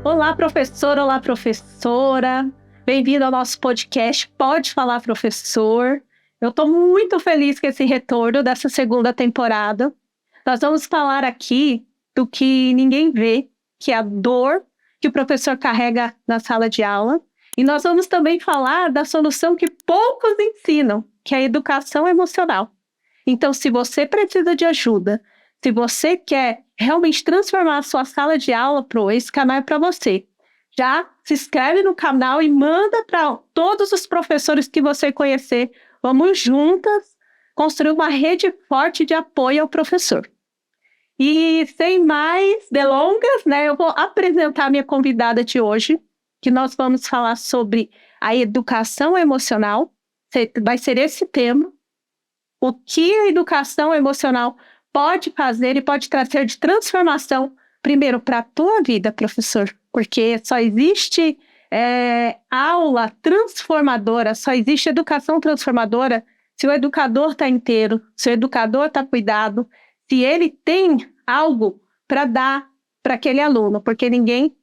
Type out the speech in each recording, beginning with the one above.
Olá, professor, olá, professora. Bem-vindo ao nosso podcast Pode Falar, Professor. Eu estou muito feliz com esse retorno dessa segunda temporada. Nós vamos falar aqui do que ninguém vê, que é a dor que o professor carrega na sala de aula. E nós vamos também falar da solução que poucos ensinam, que é a educação emocional. Então, se você precisa de ajuda, se você quer realmente transformar a sua sala de aula, esse canal é para você. Já se inscreve no canal e manda para todos os professores que você conhecer. Vamos juntas construir uma rede forte de apoio ao professor. E sem mais delongas, eu vou apresentar a minha convidada de hoje, que nós vamos falar sobre a educação emocional. Vai ser esse tema. O que a educação emocional pode fazer e pode trazer de transformação, primeiro, para a tua vida, professor, porque só existe aula transformadora, só existe educação transformadora se o educador está inteiro, se o educador está cuidado, se ele tem algo para dar para aquele aluno, porque ninguém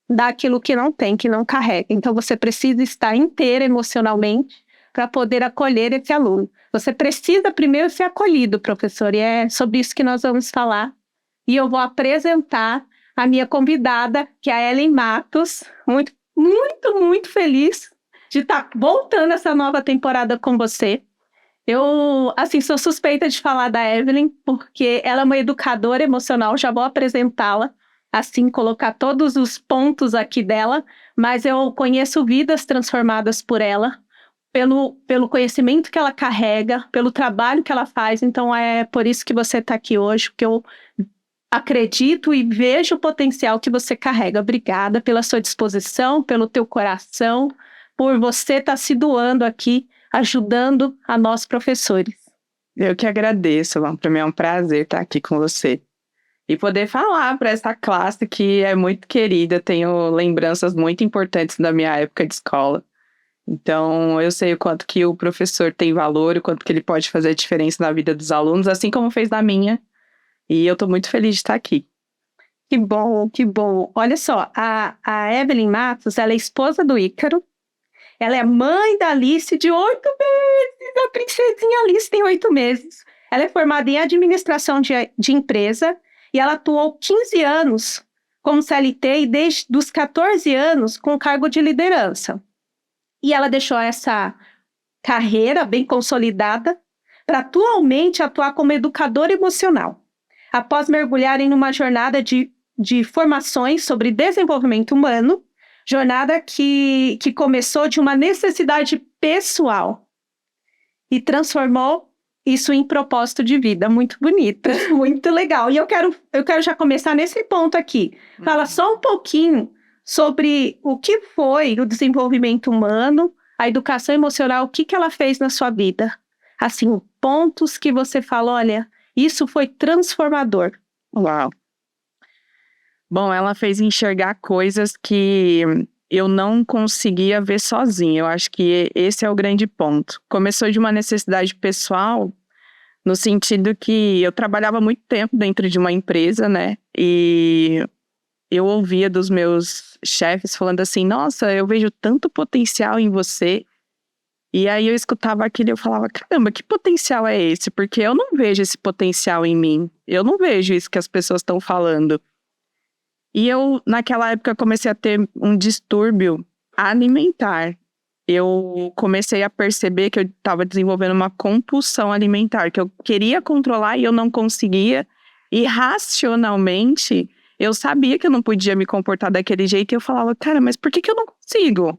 dá aquilo que não tem, que não carrega. Então, você precisa estar inteiro emocionalmente para poder acolher esse aluno. Você precisa primeiro ser acolhido, professor, e é sobre isso que nós vamos falar. E eu vou apresentar a minha convidada, que é a Ellen Matos. Muito, muito, muito feliz de estar voltando essa nova temporada com você. Eu, sou suspeita de falar da Evelyn, porque ela é uma educadora emocional, já vou apresentá-la, colocar todos os pontos aqui dela, mas eu conheço vidas transformadas por ela, pelo conhecimento que ela carrega, pelo trabalho que ela faz. Então é por isso que você está aqui hoje, porque eu acredito e vejo o potencial que você carrega. Obrigada pela sua disposição, pelo teu coração, por você estar se doando aqui, ajudando a nós professores. Eu que agradeço, para mim é um prazer estar aqui com você. E poder falar para essa classe que é muito querida, tenho lembranças muito importantes da minha época de escola. Então, eu sei o quanto que o professor tem valor, o quanto que ele pode fazer diferença na vida dos alunos, assim como fez na minha. E eu estou muito feliz de estar aqui. Que bom, que bom. Olha só, a Evelyn Matos, ela é esposa do Ícaro. Ela é mãe da Alice de 8 meses. A princesinha Alice tem 8 meses. Ela é formada em administração de empresa e ela atuou 15 anos como CLT e desde os 14 anos com cargo de liderança. E ela deixou essa carreira bem consolidada para atualmente atuar como educadora emocional. Após mergulhar em uma jornada de formações sobre desenvolvimento humano, jornada que começou de uma necessidade pessoal e transformou isso em propósito de vida. Muito bonita, muito legal. E eu quero já começar nesse ponto aqui. Fala só um pouquinho sobre o que foi o desenvolvimento humano, a educação emocional, o que ela fez na sua vida. Pontos que você fala, olha, isso foi transformador. Uau! Bom, ela fez enxergar coisas que eu não conseguia ver sozinha. Eu acho que esse é o grande ponto. Começou de uma necessidade pessoal, no sentido que eu trabalhava muito tempo dentro de uma empresa, né? E eu ouvia dos meus chefes falando assim, nossa, eu vejo tanto potencial em você. E aí eu escutava aquilo e eu falava, caramba, que potencial é esse? Porque eu não vejo esse potencial em mim. Eu não vejo isso que as pessoas estão falando. E eu, naquela época, comecei a ter um distúrbio alimentar. Eu comecei a perceber que eu estava desenvolvendo uma compulsão alimentar, que eu queria controlar e eu não conseguia. E racionalmente, eu sabia que eu não podia me comportar daquele jeito. E eu falava, cara, mas por que eu não consigo?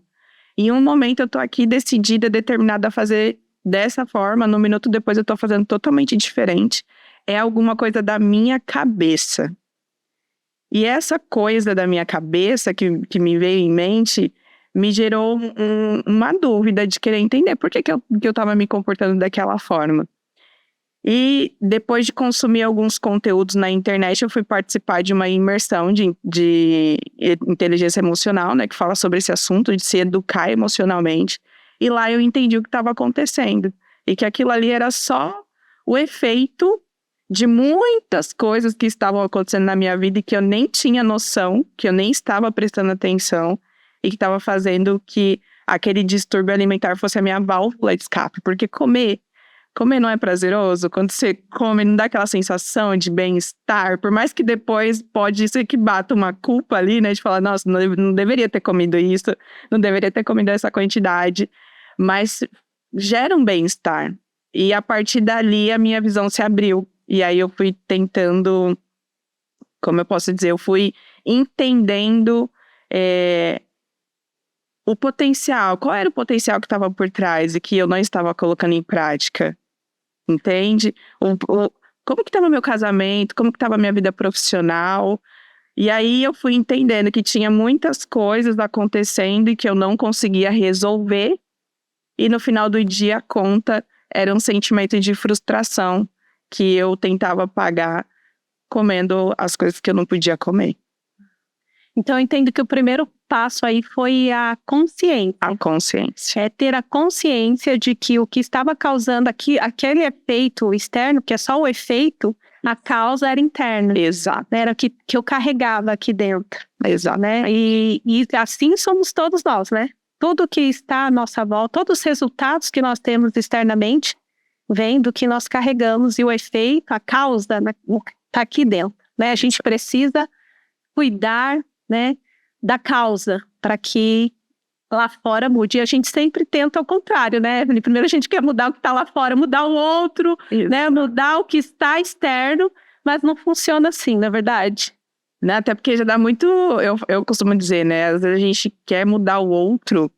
Em um momento eu tô aqui decidida, determinada a fazer dessa forma. No minuto depois eu tô fazendo totalmente diferente. É alguma coisa da minha cabeça. E essa coisa da minha cabeça que me veio em mente me gerou uma dúvida de querer entender por que eu estava me comportando daquela forma. E depois de consumir alguns conteúdos na internet, eu fui participar de uma imersão de inteligência emocional, né, que fala sobre esse assunto, de se educar emocionalmente. E lá eu entendi o que estava acontecendo. E que aquilo ali era só o efeito de muitas coisas que estavam acontecendo na minha vida e que eu nem tinha noção, que eu nem estava prestando atenção e que estava fazendo que aquele distúrbio alimentar fosse a minha válvula de escape. Porque comer não é prazeroso. Quando você come, não dá aquela sensação de bem-estar. Por mais que depois pode ser que bata uma culpa ali, né? De falar, nossa, não deveria ter comido isso, não deveria ter comido essa quantidade. Mas gera um bem-estar. E a partir dali, a minha visão se abriu. E aí eu fui tentando, como eu posso dizer, eu fui entendendo o potencial. Qual era o potencial que estava por trás e que eu não estava colocando em prática? Entende? Como que estava meu casamento? Como que estava minha vida profissional? E aí eu fui entendendo que tinha muitas coisas acontecendo e que eu não conseguia resolver. E no final do dia, a conta era um sentimento de frustração que eu tentava pagar comendo as coisas que eu não podia comer. Então, eu entendo que o primeiro passo aí foi a consciência. A consciência. É ter a consciência de que o que estava causando aquele efeito externo, que é só o efeito, a causa era interna. Exato. Era o que eu carregava aqui dentro. Exato. Né? E assim somos todos nós, né? Tudo que está à nossa volta, todos os resultados que nós temos externamente, vem do que nós carregamos, e o efeito, a causa, está aqui dentro, né? A gente precisa cuidar, né, da causa, para que lá fora mude. E a gente sempre tenta ao contrário, né, Evelyn? Primeiro a gente quer mudar o que está lá fora, mudar o outro, né, mudar o que está externo, mas não funciona assim, na verdade. Né? Até porque já dá muito, eu costumo dizer, né, às vezes a gente quer mudar o outro,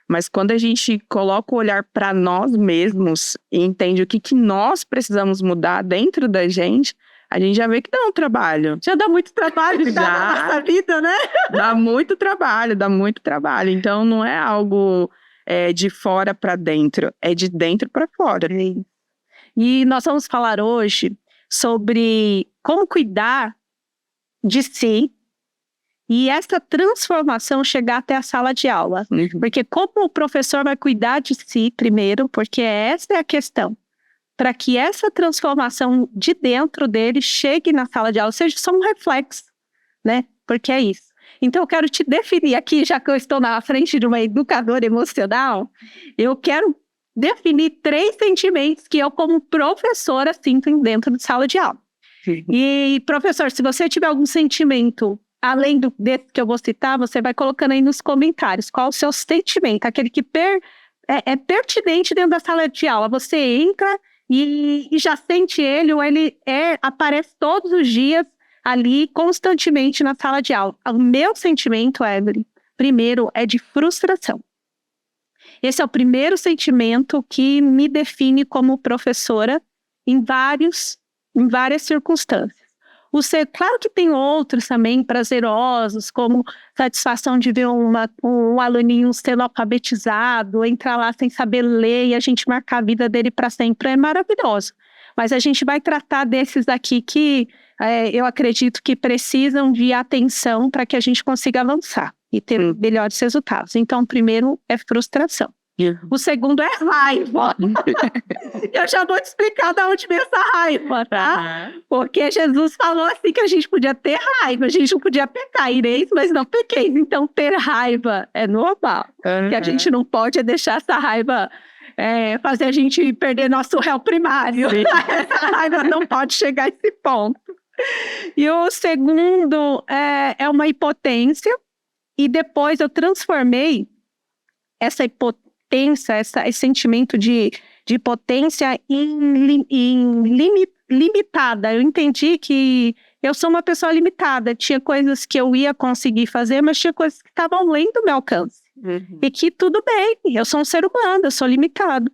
mas quando a gente coloca o olhar para nós mesmos e entende o que nós precisamos mudar dentro da gente, a gente já vê que dá um trabalho. Já dá muito trabalho na nossa vida, né? Dá muito trabalho. Então não é algo de fora para dentro, é de dentro para fora. E nós vamos falar hoje sobre como cuidar de si e essa transformação chegar até a sala de aula. Porque como o professor vai cuidar de si primeiro, porque essa é a questão, para que essa transformação de dentro dele chegue na sala de aula, seja só um reflexo, né? Porque é isso. Então eu quero te definir aqui, já que eu estou na frente de uma educadora emocional, eu quero definir 3 sentimentos que eu, como professora, sinto dentro de sala de aula. E, professor, se você tiver algum sentimento, além desse que eu vou citar, você vai colocando aí nos comentários qual o seu sentimento, aquele que é pertinente dentro da sala de aula. Você entra e já sente ele, ou ele aparece todos os dias ali, constantemente na sala de aula. O meu sentimento, Evelyn, primeiro, é de frustração. Esse é o primeiro sentimento que me define como professora em várias circunstâncias. Claro que tem outros também prazerosos, como satisfação de ver um aluninho sendo alfabetizado, entrar lá sem saber ler e a gente marcar a vida dele para sempre, é maravilhoso. Mas a gente vai tratar desses daqui que eu acredito que precisam de atenção para que a gente consiga avançar e ter melhores resultados. Então, o primeiro é frustração. O segundo é raiva. Eu já vou te explicar de onde vem essa raiva, tá? Porque Jesus falou assim que a gente podia ter raiva, a gente não podia pecar. Ireis, mas não pequeis. Então, ter raiva é normal. O que a gente não pode é deixar essa raiva fazer a gente perder nosso réu primário. Essa raiva não pode chegar a esse ponto. E o segundo é uma impotência. E depois eu transformei essa impotência, esse sentimento de potência limitada. Eu entendi que eu sou uma pessoa limitada. Tinha coisas que eu ia conseguir fazer, mas tinha coisas que estavam além do meu alcance. E que tudo bem, eu sou um ser humano, eu sou limitado.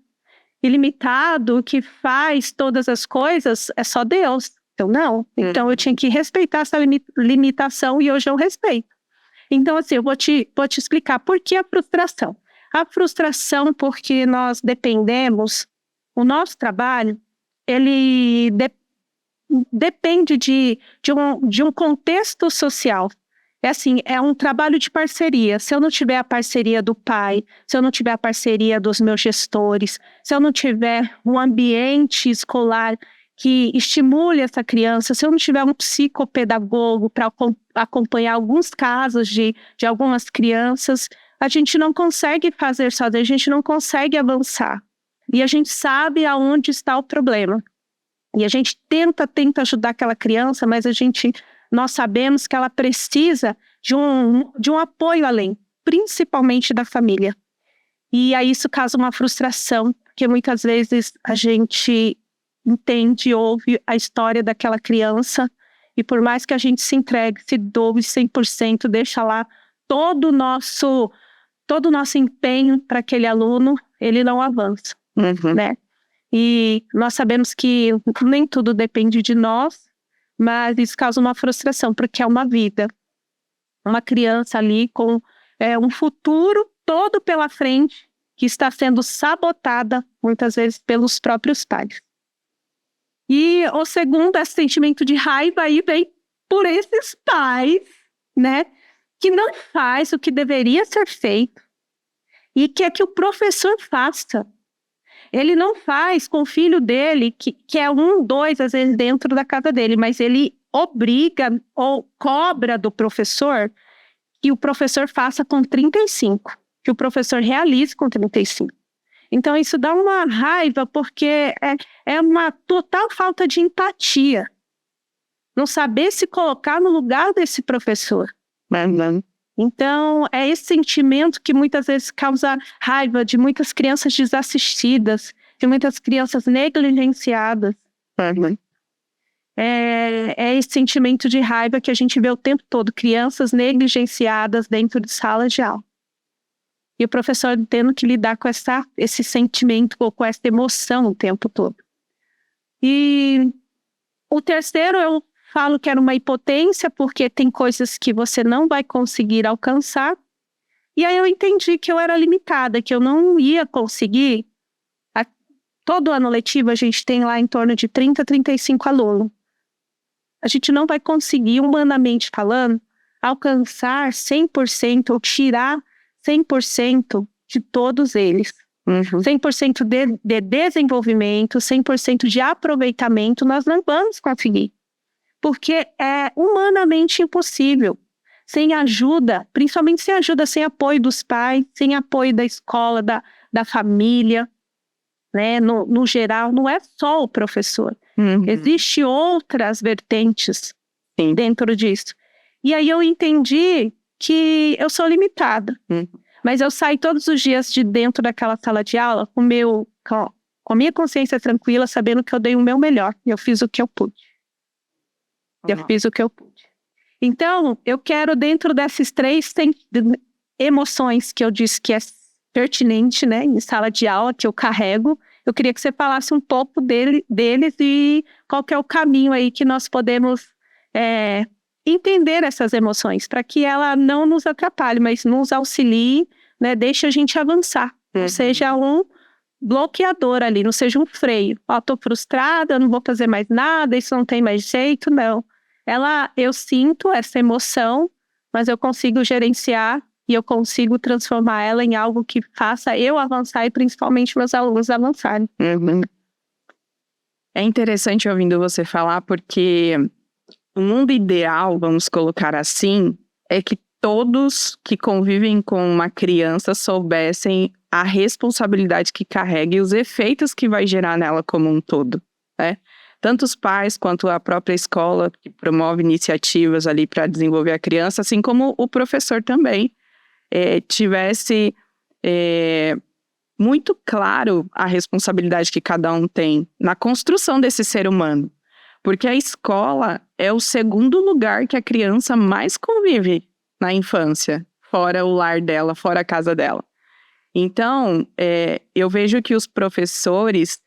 E limitado, o que faz todas as coisas é só Deus. Então, não. Então, eu tinha que respeitar essa limitação e hoje eu respeito. Então, assim, eu vou te explicar por que a frustração. A frustração porque nós dependemos, o nosso trabalho, ele depende de um contexto social. É um trabalho de parceria. Se eu não tiver a parceria do pai, se eu não tiver a parceria dos meus gestores, se eu não tiver um ambiente escolar que estimule essa criança, se eu não tiver um psicopedagogo para acompanhar alguns casos de algumas crianças, a gente não consegue fazer sozinho, a gente não consegue avançar. E a gente sabe aonde está o problema. E a gente tenta ajudar aquela criança, mas nós sabemos que ela precisa de um apoio além, principalmente da família. E aí isso causa uma frustração, porque muitas vezes a gente entende, ouve a história daquela criança, e por mais que a gente se entregue, se doe 100%, deixa lá todo o nosso empenho para aquele aluno, ele não avança, né? E nós sabemos que nem tudo depende de nós, mas isso causa uma frustração, porque é uma vida. Uma criança ali com um futuro todo pela frente, que está sendo sabotada, muitas vezes, pelos próprios pais. E o segundo, esse sentimento de raiva aí vem por esses pais, né, que não faz o que deveria ser feito e quer que o professor faça. Ele não faz com o filho dele, que é 1, 2, às vezes, dentro da casa dele, mas ele obriga ou cobra do professor que o professor faça com 35, que o professor realize com 35. Então, isso dá uma raiva, porque é uma total falta de empatia. Não saber se colocar no lugar desse professor. Então, é esse sentimento que muitas vezes causa raiva de muitas crianças desassistidas, de muitas crianças negligenciadas. É esse sentimento de raiva que a gente vê o tempo todo, crianças negligenciadas dentro de salas de aula. E o professor tendo que lidar com esse sentimento ou com essa emoção o tempo todo. E o terceiro, eu falo que era uma impotência, porque tem coisas que você não vai conseguir alcançar. E aí eu entendi que eu era limitada, que eu não ia conseguir. Todo ano letivo a gente tem lá em torno de 30, 35 alunos. A gente não vai conseguir, humanamente falando, alcançar 100% ou tirar 100% de todos eles. 100% de desenvolvimento, 100% de aproveitamento, nós não vamos conseguir. Porque é humanamente impossível. Sem ajuda, principalmente sem ajuda, sem apoio dos pais, sem apoio da escola, da família, né? No geral, não é só o professor. Existem outras vertentes dentro disso. E aí eu entendi que eu sou limitada. Mas eu saio todos os dias de dentro daquela sala de aula com a minha consciência tranquila, sabendo que eu dei o meu melhor. E eu fiz o que eu pude. Então, eu quero, dentro dessas 3 emoções que eu disse que é pertinente, né, em sala de aula, que eu carrego, eu queria que você falasse um pouco deles e qual que é o caminho aí que nós podemos entender essas emoções, para que ela não nos atrapalhe, mas nos auxilie, né, deixe a gente avançar. Não seja um bloqueador ali, não seja um freio. Estou frustrada, não vou fazer mais nada, isso não tem mais jeito, não. Eu sinto essa emoção, mas eu consigo gerenciar e eu consigo transformar ela em algo que faça eu avançar e principalmente meus alunos avançarem. É interessante ouvindo você falar, porque o mundo ideal, vamos colocar assim, é que todos que convivem com uma criança soubessem a responsabilidade que carrega e os efeitos que vai gerar nela como um todo, né? Tanto os pais quanto a própria escola, que promove iniciativas ali para desenvolver a criança, assim como o professor também, tivesse muito claro a responsabilidade que cada um tem na construção desse ser humano. Porque a escola é o segundo lugar que a criança mais convive na infância, fora o lar dela, fora a casa dela. Então, eu vejo que os professores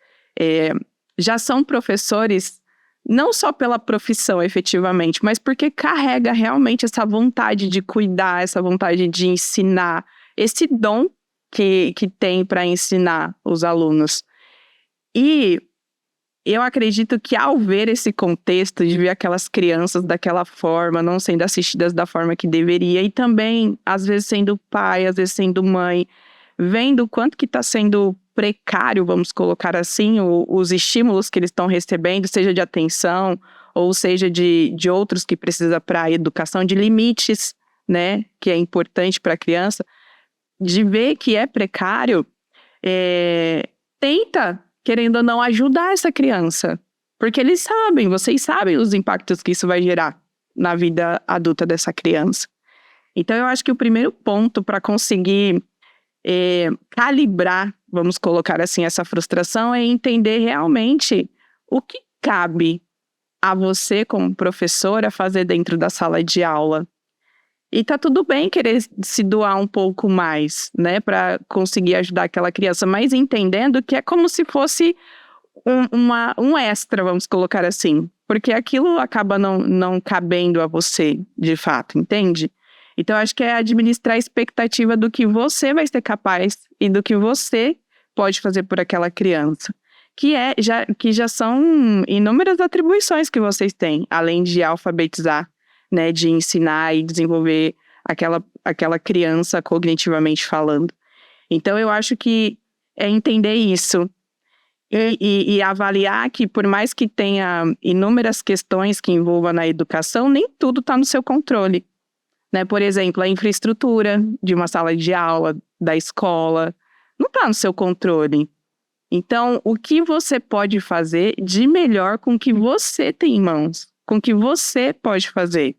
já são professores não só pela profissão efetivamente, mas porque carrega realmente essa vontade de cuidar, essa vontade de ensinar, esse dom que tem para ensinar os alunos. E eu acredito que ao ver esse contexto de ver aquelas crianças daquela forma, não sendo assistidas da forma que deveria, e também, às vezes, sendo pai, às vezes sendo mãe, vendo o quanto que está sendo precário, vamos colocar assim, os estímulos que eles estão recebendo, seja de atenção, ou seja de outros que precisa para a educação, de limites, né, que é importante para a criança, de ver que é precário, tenta, querendo ou não, ajudar essa criança. Porque vocês sabem os impactos que isso vai gerar na vida adulta dessa criança. Então, eu acho que o primeiro ponto para conseguir calibrar, vamos colocar assim, essa frustração é entender realmente o que cabe a você como professora fazer dentro da sala de aula. E tá tudo bem querer se doar um pouco mais, né, para conseguir ajudar aquela criança, mas entendendo que é como se fosse um extra, vamos colocar assim, porque aquilo acaba não cabendo a você, de fato, entende? Então, acho que é administrar a expectativa do que você vai ser capaz e do que você pode fazer por aquela criança, que já são inúmeras atribuições que vocês têm, além de alfabetizar, né, de ensinar e desenvolver aquela criança cognitivamente falando. Então, eu acho que é entender isso e avaliar que, por mais que tenha inúmeras questões que envolvam na educação, nem tudo está no seu controle. Né? Por exemplo, a infraestrutura de uma sala de aula, da escola, não está no seu controle. Então, o que você pode fazer de melhor com o que você tem em mãos, com o que você pode fazer,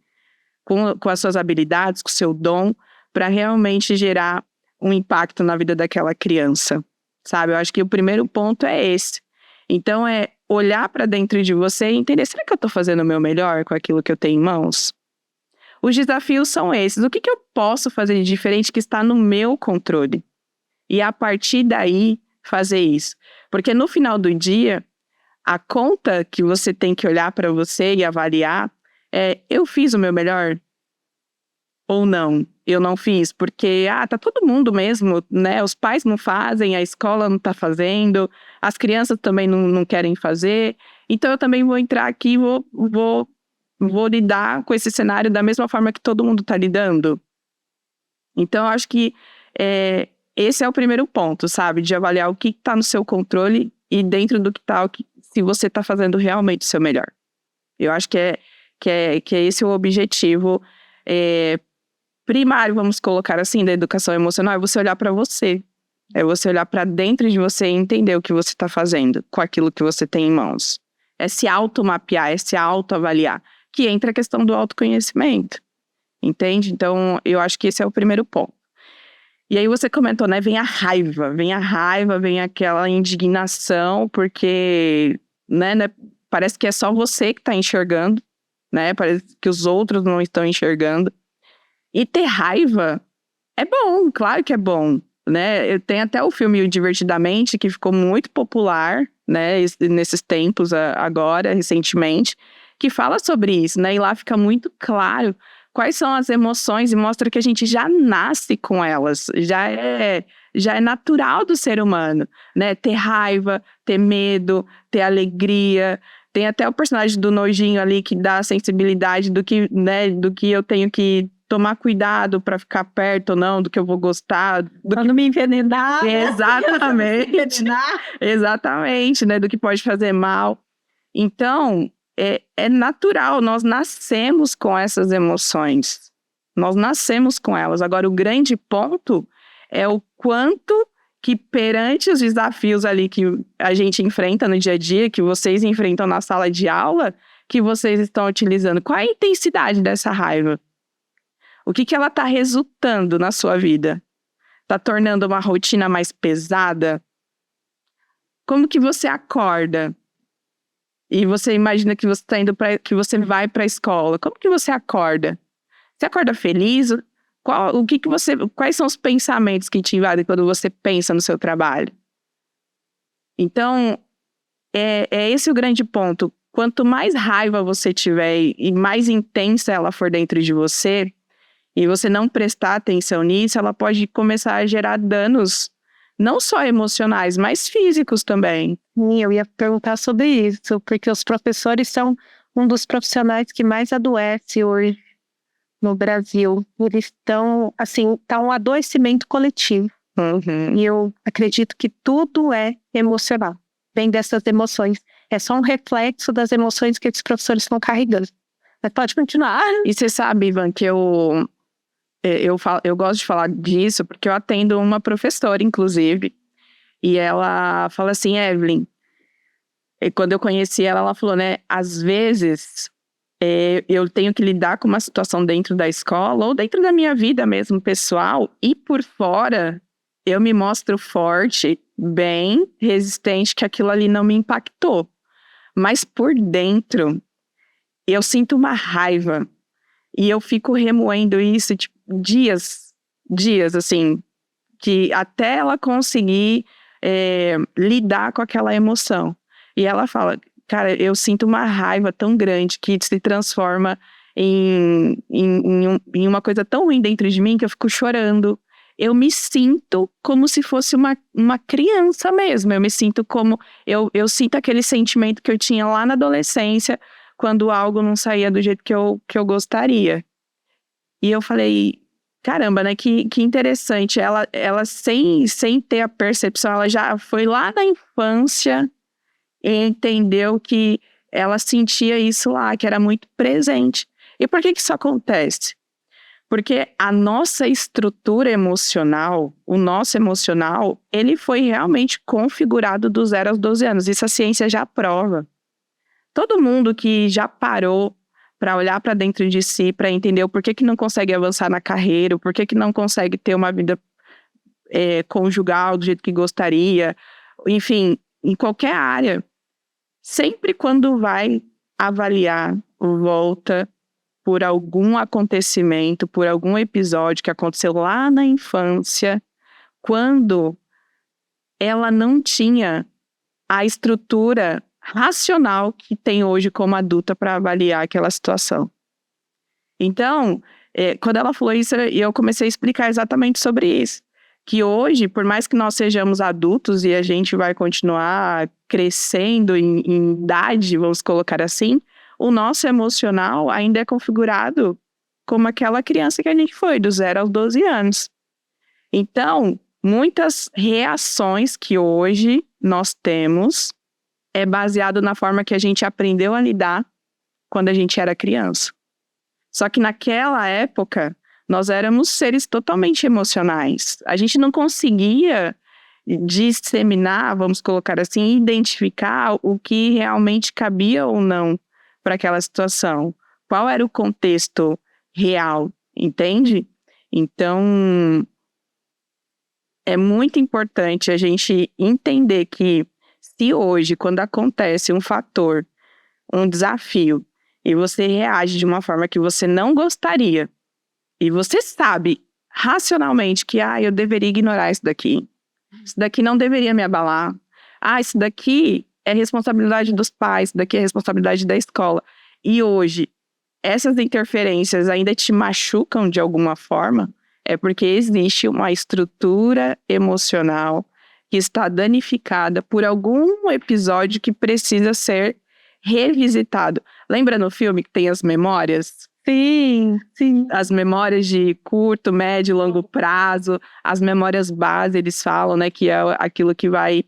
com as suas habilidades, com o seu dom, para realmente gerar um impacto na vida daquela criança, sabe? Eu acho que o primeiro ponto é esse. Então, é olhar para dentro de você e entender, será que eu estou fazendo o meu melhor com aquilo que eu tenho em mãos? Os desafios são esses. O que eu posso fazer de diferente que está no meu controle? E a partir daí, fazer isso. Porque no final do dia, a conta que você tem que olhar para você e avaliar é, eu fiz o meu melhor? Ou não? Eu não fiz, porque, tá todo mundo mesmo, né? Os pais não fazem, a escola não está fazendo, as crianças também não querem fazer. Então, eu também vou entrar aqui e vou lidar com esse cenário da mesma forma que todo mundo está lidando. Então, eu acho que esse é o primeiro ponto, sabe? De avaliar o que está no seu controle e dentro do que está, se você está fazendo realmente o seu melhor. Eu acho que é esse o objetivo primário, vamos colocar assim, da educação emocional, é você olhar para você. É você olhar para dentro de você e entender o que você está fazendo com aquilo que você tem em mãos. É se automapear, é se autoavaliar, que entra a questão do autoconhecimento, entende? Então, eu acho que esse é o primeiro ponto. E aí você comentou, né, vem a raiva, vem aquela indignação, porque, né, parece que é só você que está enxergando, né, parece que os outros não estão enxergando. E ter raiva é bom, claro que é bom, né? Eu tenho até o filme O Divertidamente, que ficou muito popular, né, nesses tempos agora, recentemente, que fala sobre isso, né? E lá fica muito claro quais são as emoções e mostra que a gente já nasce com elas, já é natural do ser humano, né? Ter raiva, ter medo, ter alegria. Tem até o personagem do Nojinho ali que dá a sensibilidade do que eu tenho que tomar cuidado para ficar perto ou não, do que eu vou gostar. Pra não me envenenar. Exatamente. Exatamente, né? Do que pode fazer mal. Então, é natural, nós nascemos com essas emoções. Nós nascemos com elas. Agora, o grande ponto é o quanto que perante os desafios ali que a gente enfrenta no dia a dia, que vocês enfrentam na sala de aula, que vocês estão utilizando. Qual é a intensidade dessa raiva? O que ela está resultando na sua vida? Está tornando uma rotina mais pesada? Como que você acorda? E você imagina que você está indo que você vai para a escola. Como que você acorda? Você acorda feliz? Quais são os pensamentos que te invadem quando você pensa no seu trabalho? Então, é esse o grande ponto. Quanto mais raiva você tiver e mais intensa ela for dentro de você, e você não prestar atenção nisso, ela pode começar a gerar danos, não só emocionais, mas físicos também. Eu ia perguntar sobre isso, porque os professores são um dos profissionais que mais adoece hoje no Brasil. Eles estão, assim, tá um adoecimento coletivo. Uhum. E eu acredito que tudo é emocional. Vem dessas emoções. É só um reflexo das emoções que esses professores estão carregando. Mas pode continuar. E você sabe, Ivan, que eu gosto de falar disso porque eu atendo uma professora, inclusive, e ela fala assim, Evelyn, e quando eu conheci ela, ela falou, né, às vezes eu tenho que lidar com uma situação dentro da escola ou dentro da minha vida mesmo, pessoal, e por fora eu me mostro forte, bem resistente, que aquilo ali não me impactou. Mas por dentro, eu sinto uma raiva e eu fico remoendo isso, tipo, dias, assim, que até ela conseguir lidar com aquela emoção. E ela fala, cara, eu sinto uma raiva tão grande que se transforma em uma coisa tão ruim dentro de mim que eu fico chorando. Eu me sinto como se fosse uma criança mesmo. Eu me sinto como... Eu sinto aquele sentimento que eu tinha lá na adolescência, quando algo não saía do jeito que eu gostaria. E eu falei, caramba, né? Que interessante. Ela sem ter a percepção, ela já foi lá na infância e entendeu que ela sentia isso lá, que era muito presente. E por que isso acontece? Porque a nossa estrutura emocional, o nosso emocional, ele foi realmente configurado do 0 aos 12 anos. Isso a ciência já prova. Todo mundo que já parou para olhar para dentro de si, para entender o porquê que não consegue avançar na carreira, o porquê que não consegue ter uma vida conjugal do jeito que gostaria, enfim, em qualquer área, sempre quando vai avaliar, volta por algum acontecimento, por algum episódio que aconteceu lá na infância, quando ela não tinha a estrutura racional que tem hoje como adulta para avaliar aquela situação. Então, quando ela falou isso, eu comecei a explicar exatamente sobre isso. Que hoje, por mais que nós sejamos adultos e a gente vai continuar crescendo em idade, vamos colocar assim, o nosso emocional ainda é configurado como aquela criança que a gente foi, do 0 aos 12 anos. Então, muitas reações que hoje nós temos é baseado na forma que a gente aprendeu a lidar quando a gente era criança. Só que naquela época, nós éramos seres totalmente emocionais. A gente não conseguia disseminar, vamos colocar assim, identificar o que realmente cabia ou não para aquela situação. Qual era o contexto real, entende? Então, é muito importante a gente entender que se hoje, quando acontece um fator, um desafio, e você reage de uma forma que você não gostaria, e você sabe racionalmente que eu deveria ignorar isso daqui não deveria me abalar, isso daqui é responsabilidade dos pais, isso daqui é responsabilidade da escola, e hoje essas interferências ainda te machucam de alguma forma, é porque existe uma estrutura emocional que está danificada por algum episódio que precisa ser revisitado. Lembra no filme que tem as memórias? Sim, sim. As memórias de curto, médio e longo prazo, as memórias base, eles falam, né, que é aquilo que vai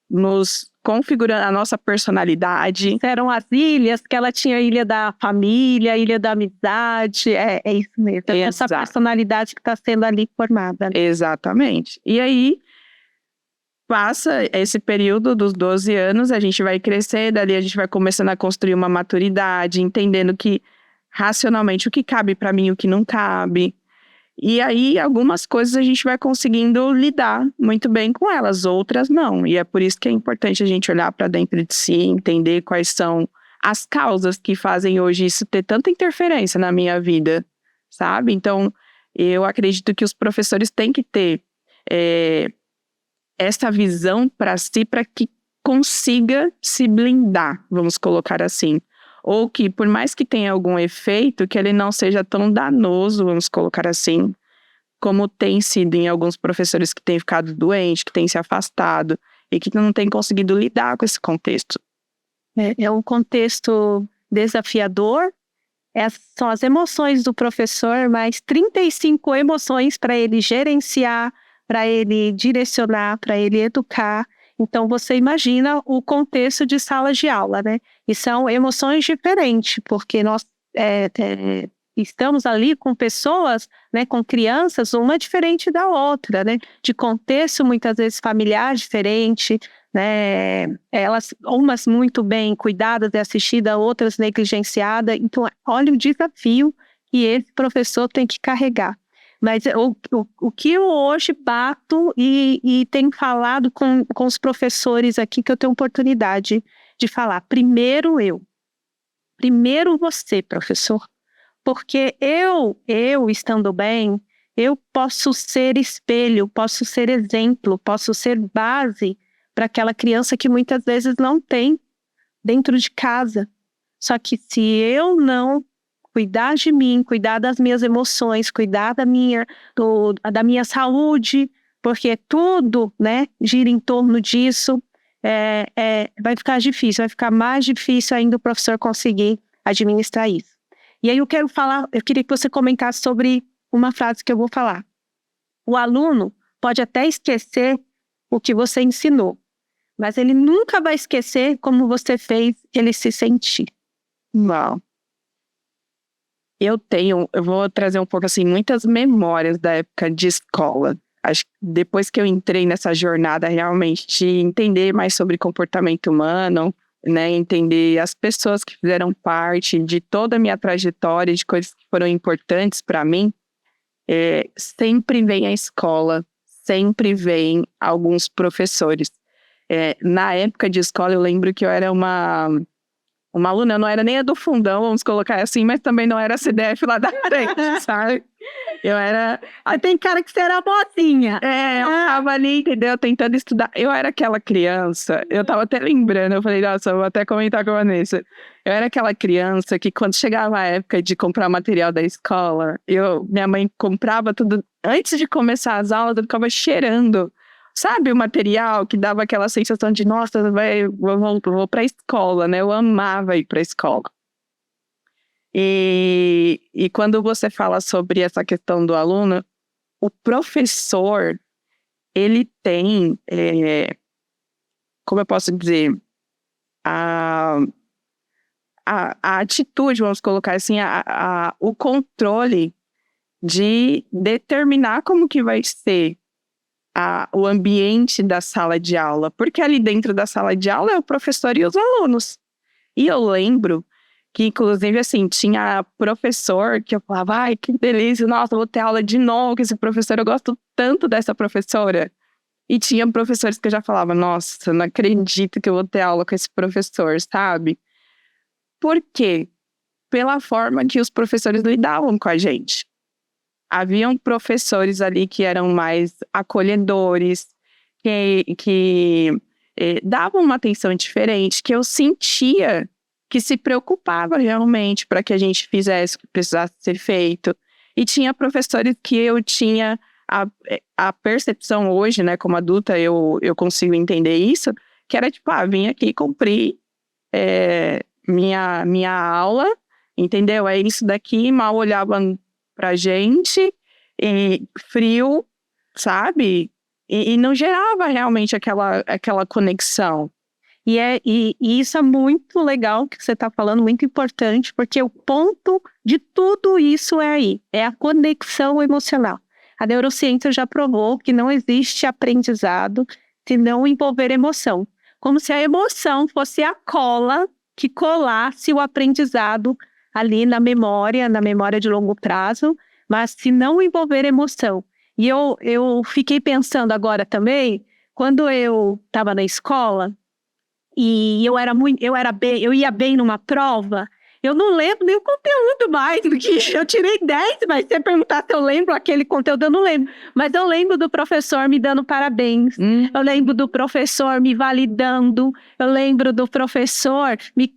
nos configurando a nossa personalidade. Eram as ilhas, que ela tinha a ilha da família, a ilha da amizade, é isso mesmo. Essa personalidade que está sendo ali formada. Exatamente. E aí, passa esse período dos 12 anos, a gente vai crescer, dali a gente vai começando a construir uma maturidade, entendendo que racionalmente o que cabe para mim e o que não cabe. E aí algumas coisas a gente vai conseguindo lidar muito bem com elas, outras não. E é por isso que é importante a gente olhar para dentro de si, entender quais são as causas que fazem hoje isso ter tanta interferência na minha vida, sabe? Então, eu acredito que os professores têm que ter essa visão para si, para que consiga se blindar, vamos colocar assim. Ou que, por mais que tenha algum efeito, que ele não seja tão danoso, vamos colocar assim, como tem sido em alguns professores que têm ficado doentes, que têm se afastado e que não têm conseguido lidar com esse contexto. É um contexto desafiador, são as emoções do professor, mais 35 emoções para ele gerenciar para ele direcionar, para ele educar. Então, você imagina o contexto de sala de aula, né? E são emoções diferentes, porque nós estamos ali com pessoas, né, com crianças, uma diferente da outra, né? De contexto, muitas vezes, familiar diferente, né? Elas, umas muito bem cuidadas e assistidas, outras negligenciadas. Então, olha o desafio que esse professor tem que carregar. Mas o que eu hoje bato e tenho falado com os professores aqui, que eu tenho oportunidade de falar, primeiro você, professor, porque eu estando bem, eu posso ser espelho, posso ser exemplo, posso ser base para aquela criança que muitas vezes não tem dentro de casa. Só que se eu não cuidar de mim, cuidar das minhas emoções, cuidar da minha saúde, porque tudo, né, gira em torno disso, vai ficar difícil, vai ficar mais difícil ainda o professor conseguir administrar isso. E aí eu queria que você comentasse sobre uma frase que eu vou falar. O aluno pode até esquecer o que você ensinou, mas ele nunca vai esquecer como você fez ele se sentir. Uau. Eu vou trazer um pouco assim, muitas memórias da época de escola. Acho que depois que eu entrei nessa jornada realmente de entender mais sobre comportamento humano, né, entender as pessoas que fizeram parte de toda a minha trajetória, de coisas que foram importantes para mim, sempre vem a escola, sempre vem alguns professores. Na época de escola, eu lembro que eu era uma aluna, eu não era nem a do fundão, vamos colocar assim, mas também não era a CDF lá da frente, sabe? Eu era... Tem cara que você era boazinha. Eu tava ali, entendeu? Tentando estudar. Eu era aquela criança, eu tava até lembrando, eu falei, nossa, eu vou até comentar com a Vanessa. Eu era aquela criança que quando chegava a época de comprar material da escola, minha mãe comprava tudo, antes de começar as aulas, eu ficava cheirando. Sabe o material que dava aquela sensação de, nossa, vou pra escola, né? Eu amava ir pra escola. E quando você fala sobre essa questão do aluno, o professor, ele tem, como eu posso dizer, a atitude, vamos colocar assim, o controle de determinar como que vai ser o ambiente da sala de aula, porque ali dentro da sala de aula é o professor e os alunos. E eu lembro que, inclusive, assim, tinha professor que eu falava, ai, que delícia, nossa, vou ter aula de novo com esse professor, eu gosto tanto dessa professora. E tinha professores que eu já falava, nossa, não acredito que eu vou ter aula com esse professor, sabe? Por quê? Pela forma que os professores lidavam com a gente. Haviam professores ali que eram mais acolhedores, que davam uma atenção diferente, que eu sentia que se preocupava realmente para que a gente fizesse o que precisasse ser feito. E tinha professores que eu tinha a percepção hoje, né, como adulta, eu consigo entender isso, que era tipo, vim aqui cumprir minha aula, entendeu? É isso daqui, mal olhavam pra gente, frio, sabe? E não gerava realmente aquela conexão. E isso é muito legal que você está falando, muito importante, porque o ponto de tudo isso é a conexão emocional. A neurociência já provou que não existe aprendizado se não envolver emoção. Como se a emoção fosse a cola que colasse o aprendizado ali na memória de longo prazo, mas se não envolver emoção. E eu fiquei pensando agora também, quando eu estava na escola, e eu ia bem numa prova, eu não lembro nem o conteúdo mais, porque eu tirei 10, mas se você perguntar se eu lembro aquele conteúdo, eu não lembro. Mas eu lembro do professor me dando parabéns, eu lembro do professor me validando, eu lembro do professor me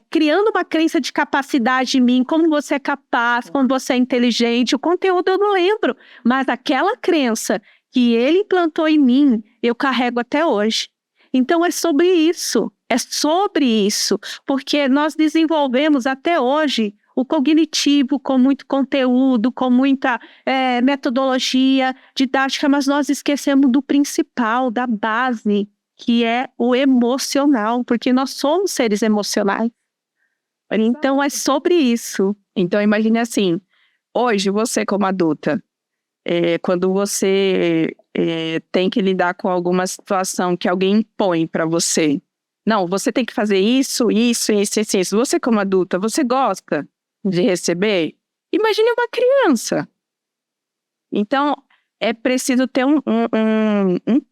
criando uma crença de capacidade em mim, como você é capaz, como você é inteligente. O conteúdo eu não lembro, mas aquela crença que ele implantou em mim, eu carrego até hoje. Então é sobre isso, porque nós desenvolvemos até hoje o cognitivo com muito conteúdo, com muita metodologia didática, mas nós esquecemos do principal, da base, que é o emocional, porque nós somos seres emocionais. Então, é sobre isso. Então, imagine assim, hoje você como adulta, quando você tem que lidar com alguma situação que alguém impõe para você, não, você tem que fazer isso. Você como adulta, você gosta de receber? Imagine uma criança. Então, é preciso ter um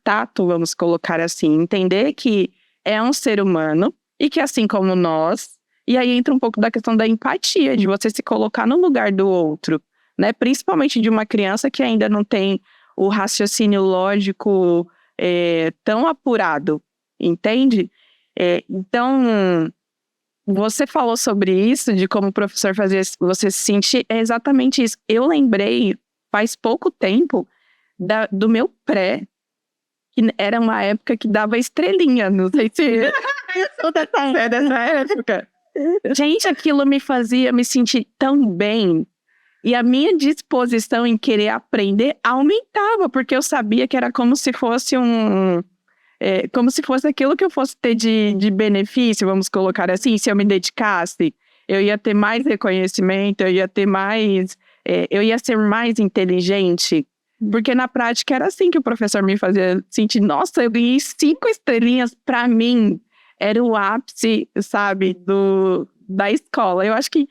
tato, vamos colocar assim, entender que é um ser humano e que assim como nós, e aí entra um pouco da questão da empatia, de você se colocar no lugar do outro, né? Principalmente de uma criança que ainda não tem o raciocínio lógico tão apurado, entende? Então, você falou sobre isso, de como o professor fazia você se sentir, é exatamente isso. Eu lembrei, faz pouco tempo, do meu pré, que era uma época que dava estrelinha, não sei se eu sou dessa época. Gente, aquilo me fazia me sentir tão bem, e a minha disposição em querer aprender aumentava, porque eu sabia que era como se fosse como se fosse aquilo que eu fosse ter de benefício, vamos colocar assim. Se eu me dedicasse, eu ia ter mais reconhecimento, eu ia ter mais, eu ia ser mais inteligente, porque na prática era assim que o professor me fazia sentir. Nossa, eu ganhei 5 estrelinhas, para mim era o ápice, sabe, da escola. Eu acho que,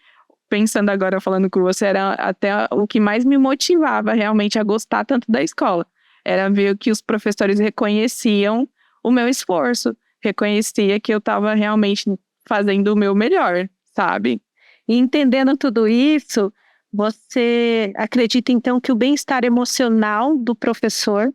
pensando agora, falando com você, era até o que mais me motivava realmente a gostar tanto da escola. Era ver que os professores reconheciam o meu esforço, reconhecia que eu estava realmente fazendo o meu melhor, sabe? E entendendo tudo isso, você acredita então que o bem-estar emocional do professor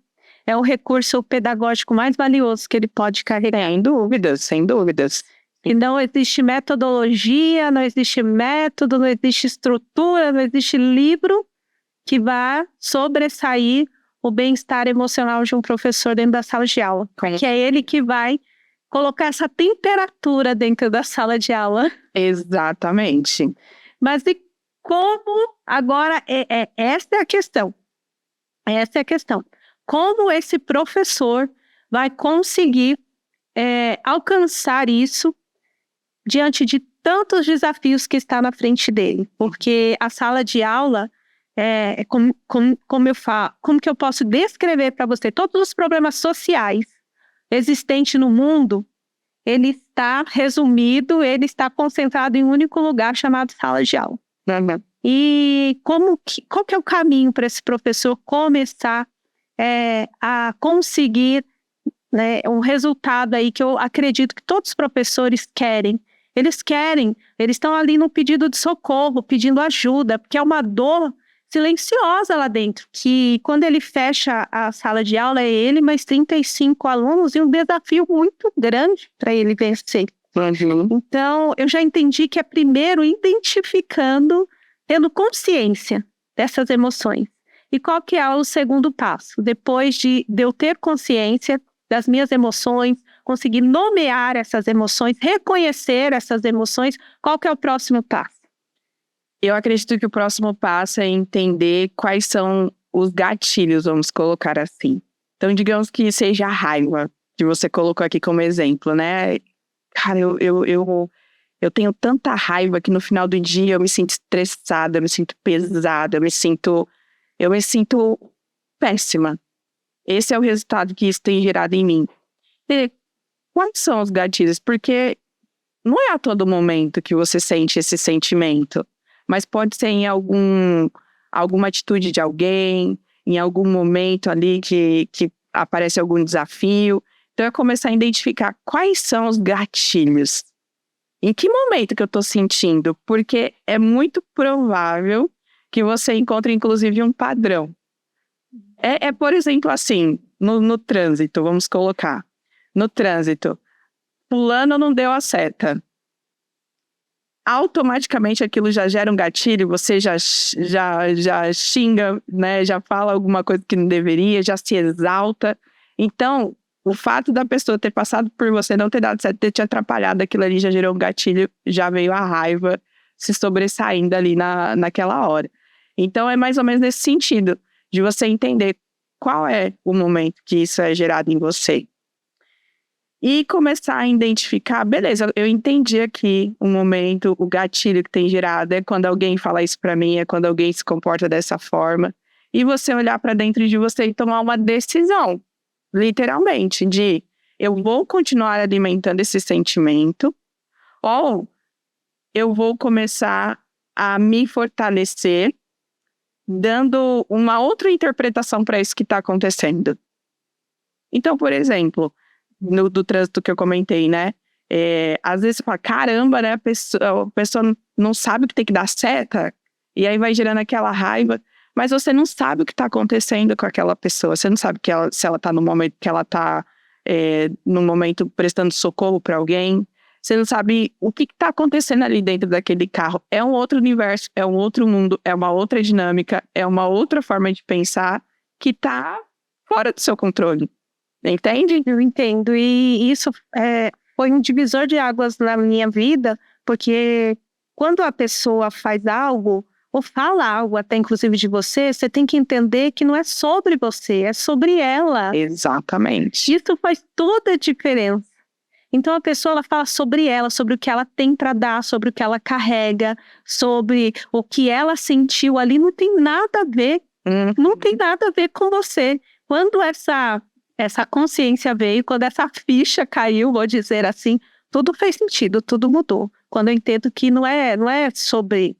é o recurso pedagógico mais valioso que ele pode carregar? Sem dúvidas, sem dúvidas. E não existe metodologia, não existe método, não existe estrutura, não existe livro que vá sobressair o bem-estar emocional de um professor dentro da sala de aula. Que é ele que vai colocar essa temperatura dentro da sala de aula. Exatamente. Mas e como, agora, essa é a questão. Essa é a questão. Como esse professor vai conseguir alcançar isso diante de tantos desafios que está na frente dele? Porque a sala de aula, como que eu posso descrever para você? Todos os problemas sociais existentes no mundo, ele está resumido, ele está concentrado em um único lugar chamado sala de aula. Uhum. E qual que é o caminho para esse professor começar a conseguir, né, um resultado aí que eu acredito que todos os professores querem? Eles estão ali no pedido de socorro, pedindo ajuda, porque é uma dor silenciosa lá dentro, que quando ele fecha a sala de aula é ele mais 35 alunos e um desafio muito grande para ele vencer. Uhum. Então, eu já entendi que é primeiro identificando, tendo consciência dessas emoções. E qual que é o segundo passo? Depois de eu ter consciência das minhas emoções, conseguir nomear essas emoções, reconhecer essas emoções, qual que é o próximo passo? Eu acredito que o próximo passo é entender quais são os gatilhos, vamos colocar assim. Então, digamos que seja a raiva, que você colocou aqui como exemplo, né? Cara, eu tenho tanta raiva que no final do dia eu me sinto estressada, eu me sinto pesada, eu me sinto péssima. Esse é o resultado que isso tem gerado em mim. E quais são os gatilhos? Porque não é a todo momento que você sente esse sentimento, mas pode ser em alguma atitude de alguém, em algum momento ali que aparece algum desafio. Então é começar a identificar quais são os gatilhos. Em que momento que eu estou sentindo? Porque é muito provável que você encontre, inclusive, um padrão. Por exemplo, assim, no trânsito, vamos colocar. No trânsito, fulano não deu a seta. Automaticamente aquilo já gera um gatilho, você já xinga, né? Já fala alguma coisa que não deveria, já se exalta. Então, o fato da pessoa ter passado por você, não ter dado certo, ter te atrapalhado, aquilo ali já gerou um gatilho, já veio a raiva, se sobressaindo ali naquela hora. Então, é mais ou menos nesse sentido, de você entender qual é o momento que isso é gerado em você. E começar a identificar, beleza, eu entendi aqui o momento, o gatilho que tem gerado, é quando alguém fala isso pra mim, é quando alguém se comporta dessa forma. E você olhar pra dentro de você e tomar uma decisão, literalmente, de eu vou continuar alimentando esse sentimento, ou eu vou começar a me fortalecer, dando uma outra interpretação para isso que está acontecendo. Então, por exemplo, do trânsito que eu comentei, né? Às vezes você fala, caramba, né? A pessoa não sabe que tem que dar seta, e aí vai gerando aquela raiva, mas você não sabe o que está acontecendo com aquela pessoa, você não sabe se ela está no momento que ela está no momento prestando socorro para alguém, você não sabe o que está acontecendo ali dentro daquele carro. É um outro universo, é um outro mundo, é uma outra dinâmica, é uma outra forma de pensar que está fora do seu controle. Entende? Eu entendo. E isso foi um divisor de águas na minha vida, porque quando a pessoa faz algo, ou fala algo até inclusive de você, você tem que entender que não é sobre você, é sobre ela. Exatamente. Isso faz toda a diferença. Então a pessoa ela fala sobre ela, sobre o que ela tem para dar, sobre o que ela carrega, sobre o que ela sentiu ali, não tem nada a ver, não tem nada a ver com você. Quando essa consciência veio, quando essa ficha caiu, vou dizer assim, tudo fez sentido, tudo mudou. Quando eu entendo que não é sobre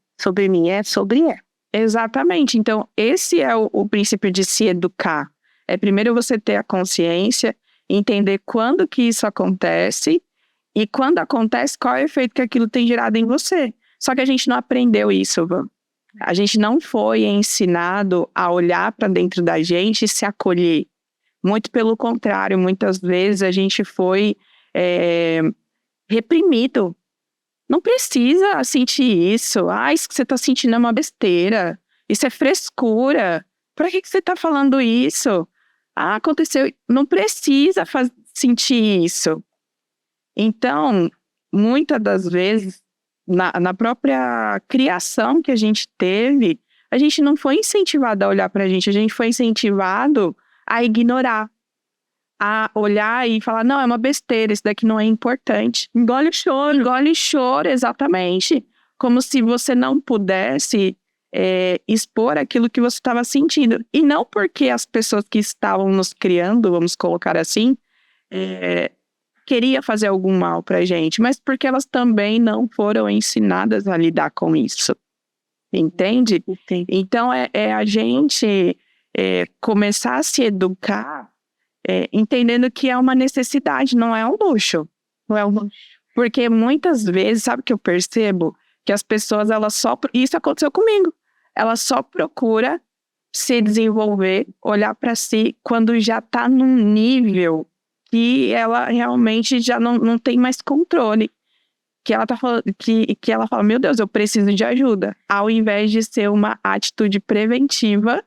mim, é sobre ela. Exatamente. Então, esse é o princípio de se educar. É primeiro você ter a consciência, entender quando que isso acontece e quando acontece, qual é o efeito que aquilo tem gerado em você. Só que a gente não aprendeu isso, Van. A gente não foi ensinado a olhar para dentro da gente e se acolher. Muito pelo contrário, muitas vezes a gente foi reprimido. Não precisa sentir isso. Isso que você está sentindo é uma besteira. Isso é frescura. Para que você está falando isso? Aconteceu. Não precisa sentir isso. Então, muitas das vezes, na própria criação que a gente teve, a gente não foi incentivado a olhar para a gente foi incentivado a ignorar, a olhar e falar, não, é uma besteira, isso daqui não é importante. Engole o choro, exatamente. Como se você não pudesse expor aquilo que você estava sentindo. E não porque as pessoas que estavam nos criando, vamos colocar assim, queria fazer algum mal pra gente, mas porque elas também não foram ensinadas a lidar com isso. Entende? Entendi. Então, a gente começar a se educar entendendo que é uma necessidade, não é um luxo. Não é um luxo. Porque muitas vezes, sabe o que eu percebo? Que as pessoas, isso aconteceu comigo, ela só procura se desenvolver, olhar para si, quando já está num nível que ela realmente já não tem mais controle. Que ela tá falando, que ela fala, meu Deus, eu preciso de ajuda. Ao invés de ser uma atitude preventiva,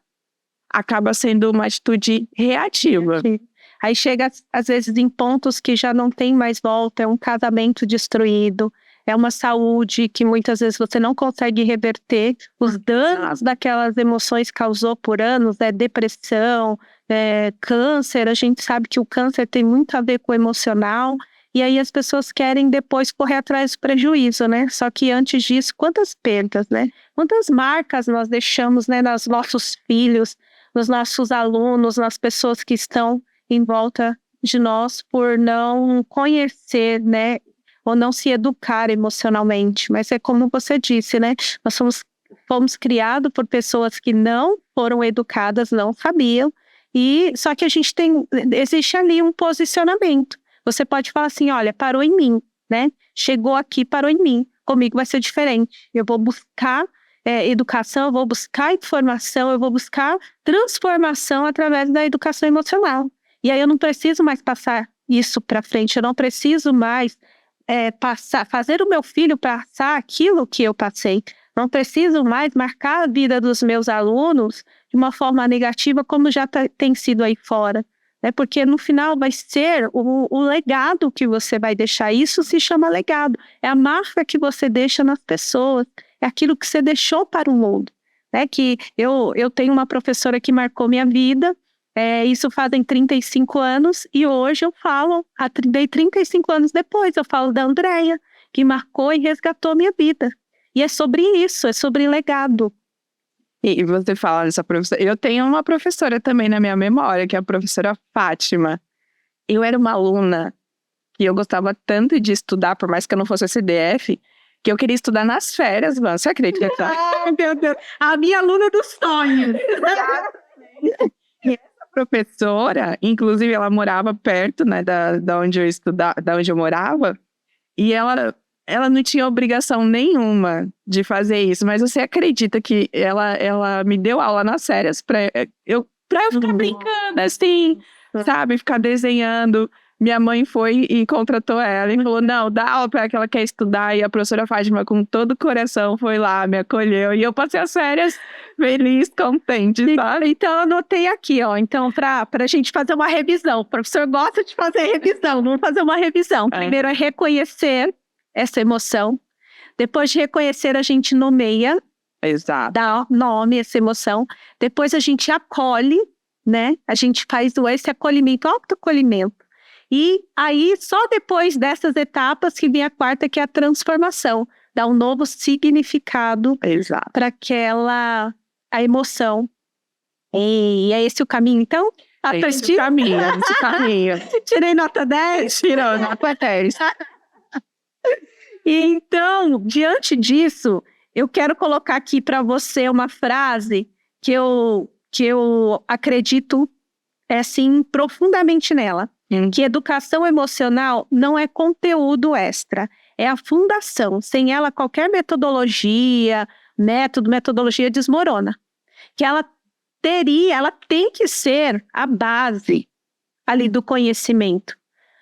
acaba sendo uma atitude reativa. Aí chega, às vezes, em pontos que já não tem mais volta, é um casamento destruído, é uma saúde que muitas vezes você não consegue reverter. Os danos daquelas emoções causou por anos, depressão, câncer. A gente sabe que o câncer tem muito a ver com o emocional. E aí as pessoas querem depois correr atrás do prejuízo, né? Só que antes disso, quantas perdas, né? Quantas marcas nós deixamos, né, nos nossos filhos, nos nossos alunos, nas pessoas que estão em volta de nós por não conhecer, né? Ou não se educar emocionalmente. Mas é como você disse, né? Nós fomos criados por pessoas que não foram educadas, não sabiam. Só que existe ali um posicionamento. Você pode falar assim, olha, parou em mim, né? Chegou aqui, parou em mim. Comigo vai ser diferente. Eu vou buscar educação, eu vou buscar informação, eu vou buscar transformação através da educação emocional. E aí eu não preciso mais passar isso para frente, eu não preciso mais fazer o meu filho passar aquilo que eu passei. Não preciso mais marcar a vida dos meus alunos de uma forma negativa como já tem sido aí fora. né? Porque no final vai ser o legado que você vai deixar. Isso se chama legado. É a marca que você deixa nas pessoas, é aquilo que você deixou para o mundo. Né? Que eu tenho uma professora que marcou minha vida, isso fazem 35 anos, e hoje eu falo, 35 anos depois, eu falo da Andréia, que marcou e resgatou minha vida. E é sobre isso, é sobre legado. E você fala dessa professora. Eu tenho uma professora também na minha memória, que é a professora Fátima. Eu era uma aluna que eu gostava tanto de estudar, por mais que eu não fosse CDF, que eu queria estudar nas férias, mano. Você acredita? Ai, meu Deus. A minha aluna dos sonhos. E essa professora, inclusive, ela morava perto, né, da onde eu estudava, da onde eu morava, e ela não tinha obrigação nenhuma de fazer isso, mas você acredita que ela me deu aula nas férias pra eu ficar brincando, assim, sabe? Ficar desenhando. Minha mãe foi e contratou ela e falou, não, dá aula pra ela que ela quer estudar. E a professora Fátima, com todo o coração, foi lá, me acolheu. E eu passei as férias feliz, contente, sabe? Então, eu anotei aqui, ó. Então, pra gente fazer uma revisão. O professor gosta de fazer revisão, vamos fazer uma revisão. Primeiro é reconhecer essa emoção. Depois de reconhecer, a gente nomeia. Exato. Dá nome a essa emoção. Depois a gente acolhe, né? A gente faz esse acolhimento, autoacolhimento. E aí, só depois dessas etapas que vem a quarta, que é a transformação. Dá um novo significado para a emoção. E é esse o caminho, então? Esse caminho. Tirei nota 10? Tirou nota 10. Então, diante disso, eu quero colocar aqui para você uma frase que eu acredito assim, profundamente nela. Que educação emocional não é conteúdo extra, é a fundação. Sem ela, qualquer metodologia desmorona. Que ela tem que ser a base ali do conhecimento.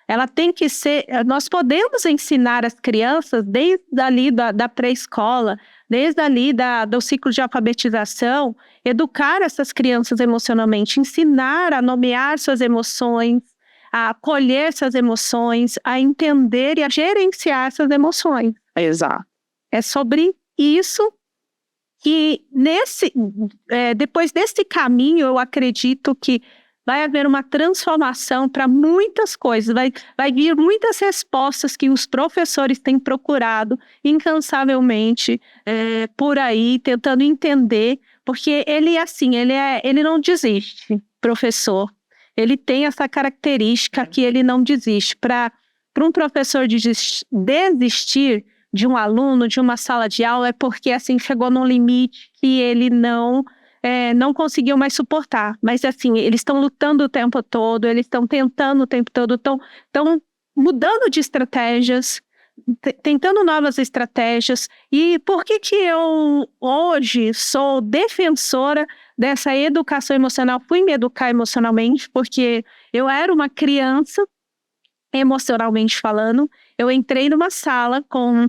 Ela tem que ser, nós podemos ensinar as crianças desde ali da pré-escola, desde ali do ciclo de alfabetização, educar essas crianças emocionalmente, ensinar a nomear suas emoções, a acolher essas emoções, a entender e a gerenciar essas emoções. Exato. É sobre isso que depois desse caminho, eu acredito que vai haver uma transformação para muitas coisas, vai vir muitas respostas que os professores têm procurado incansavelmente por aí, tentando entender, porque ele não desiste, professor. Ele tem essa característica que ele não desiste. Para um professor desistir de um aluno, de uma sala de aula, é porque assim chegou num limite que ele não conseguiu mais suportar. Mas assim, eles estão lutando o tempo todo, eles estão tentando o tempo todo, estão mudando de estratégias, tentando novas estratégias. E por que eu hoje sou defensora dessa educação emocional? Fui me educar emocionalmente porque eu era uma criança, emocionalmente falando. Eu entrei numa sala com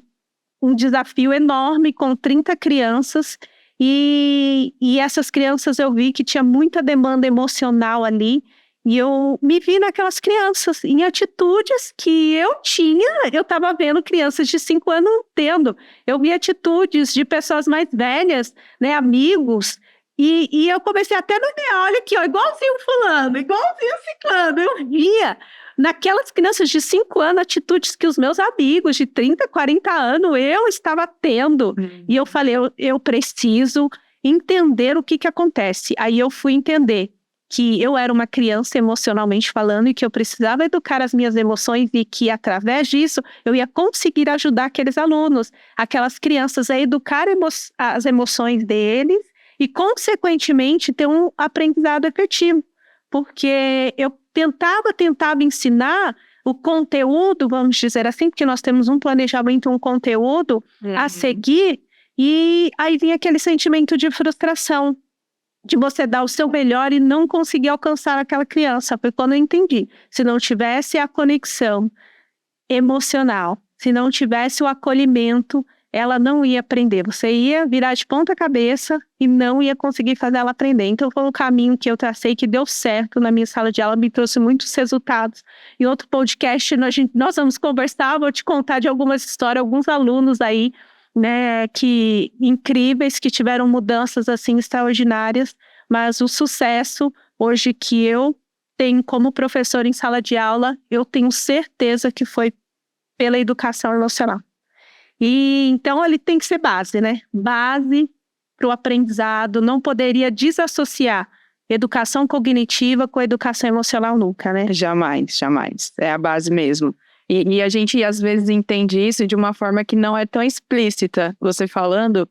um desafio enorme, com 30 crianças, e essas crianças eu vi que tinha muita demanda emocional ali, e eu me vi naquelas crianças, em atitudes que eu estava vendo crianças de 5 anos tendo. Eu vi atitudes de pessoas mais velhas, né, amigos, e eu comecei até a nomear, olha aqui, ó, igualzinho fulano, igualzinho ciclano. Eu via naquelas crianças de 5 anos atitudes que os meus amigos de 30, 40 anos eu estava tendo. E eu falei, eu preciso entender o que acontece. Aí eu fui entender que eu era uma criança emocionalmente falando e que eu precisava educar as minhas emoções e que através disso eu ia conseguir ajudar aqueles alunos, aquelas crianças a educar as emoções deles e consequentemente ter um aprendizado efetivo. Porque eu tentava ensinar o conteúdo, vamos dizer assim, porque nós temos um planejamento, um conteúdo a seguir, e aí vinha aquele sentimento de frustração, de você dar o seu melhor e não conseguir alcançar aquela criança. Foi quando eu entendi, se não tivesse a conexão emocional, se não tivesse o acolhimento, ela não ia aprender. Você ia virar de ponta cabeça e não ia conseguir fazer ela aprender. Então, foi um caminho que eu tracei que deu certo na minha sala de aula, me trouxe muitos resultados. Em outro podcast, nós vamos conversar, vou te contar de algumas histórias, alguns alunos aí, né, incríveis, que tiveram mudanças assim extraordinárias, mas o sucesso hoje que eu tenho como professor em sala de aula, eu tenho certeza que foi pela educação emocional. E então ele tem que ser base, né? Base para o aprendizado, não poderia desassociar educação cognitiva com educação emocional nunca, né? Jamais, jamais. É a base mesmo. E a gente às vezes entende isso de uma forma que não é tão explícita. Você falando,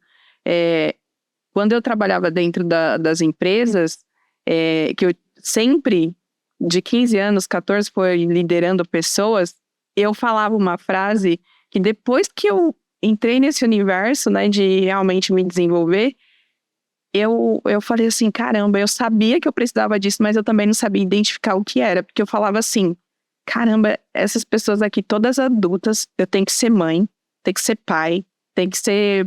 quando eu trabalhava dentro das empresas, que eu sempre, de 15 anos, 14, foi liderando pessoas, eu falava uma frase que depois que eu entrei nesse universo, né, de realmente me desenvolver, eu falei assim, caramba, eu sabia que eu precisava disso, mas eu também não sabia identificar o que era, porque eu falava assim, caramba, essas pessoas aqui, todas adultas, eu tenho que ser mãe, tenho que ser pai, tem que ser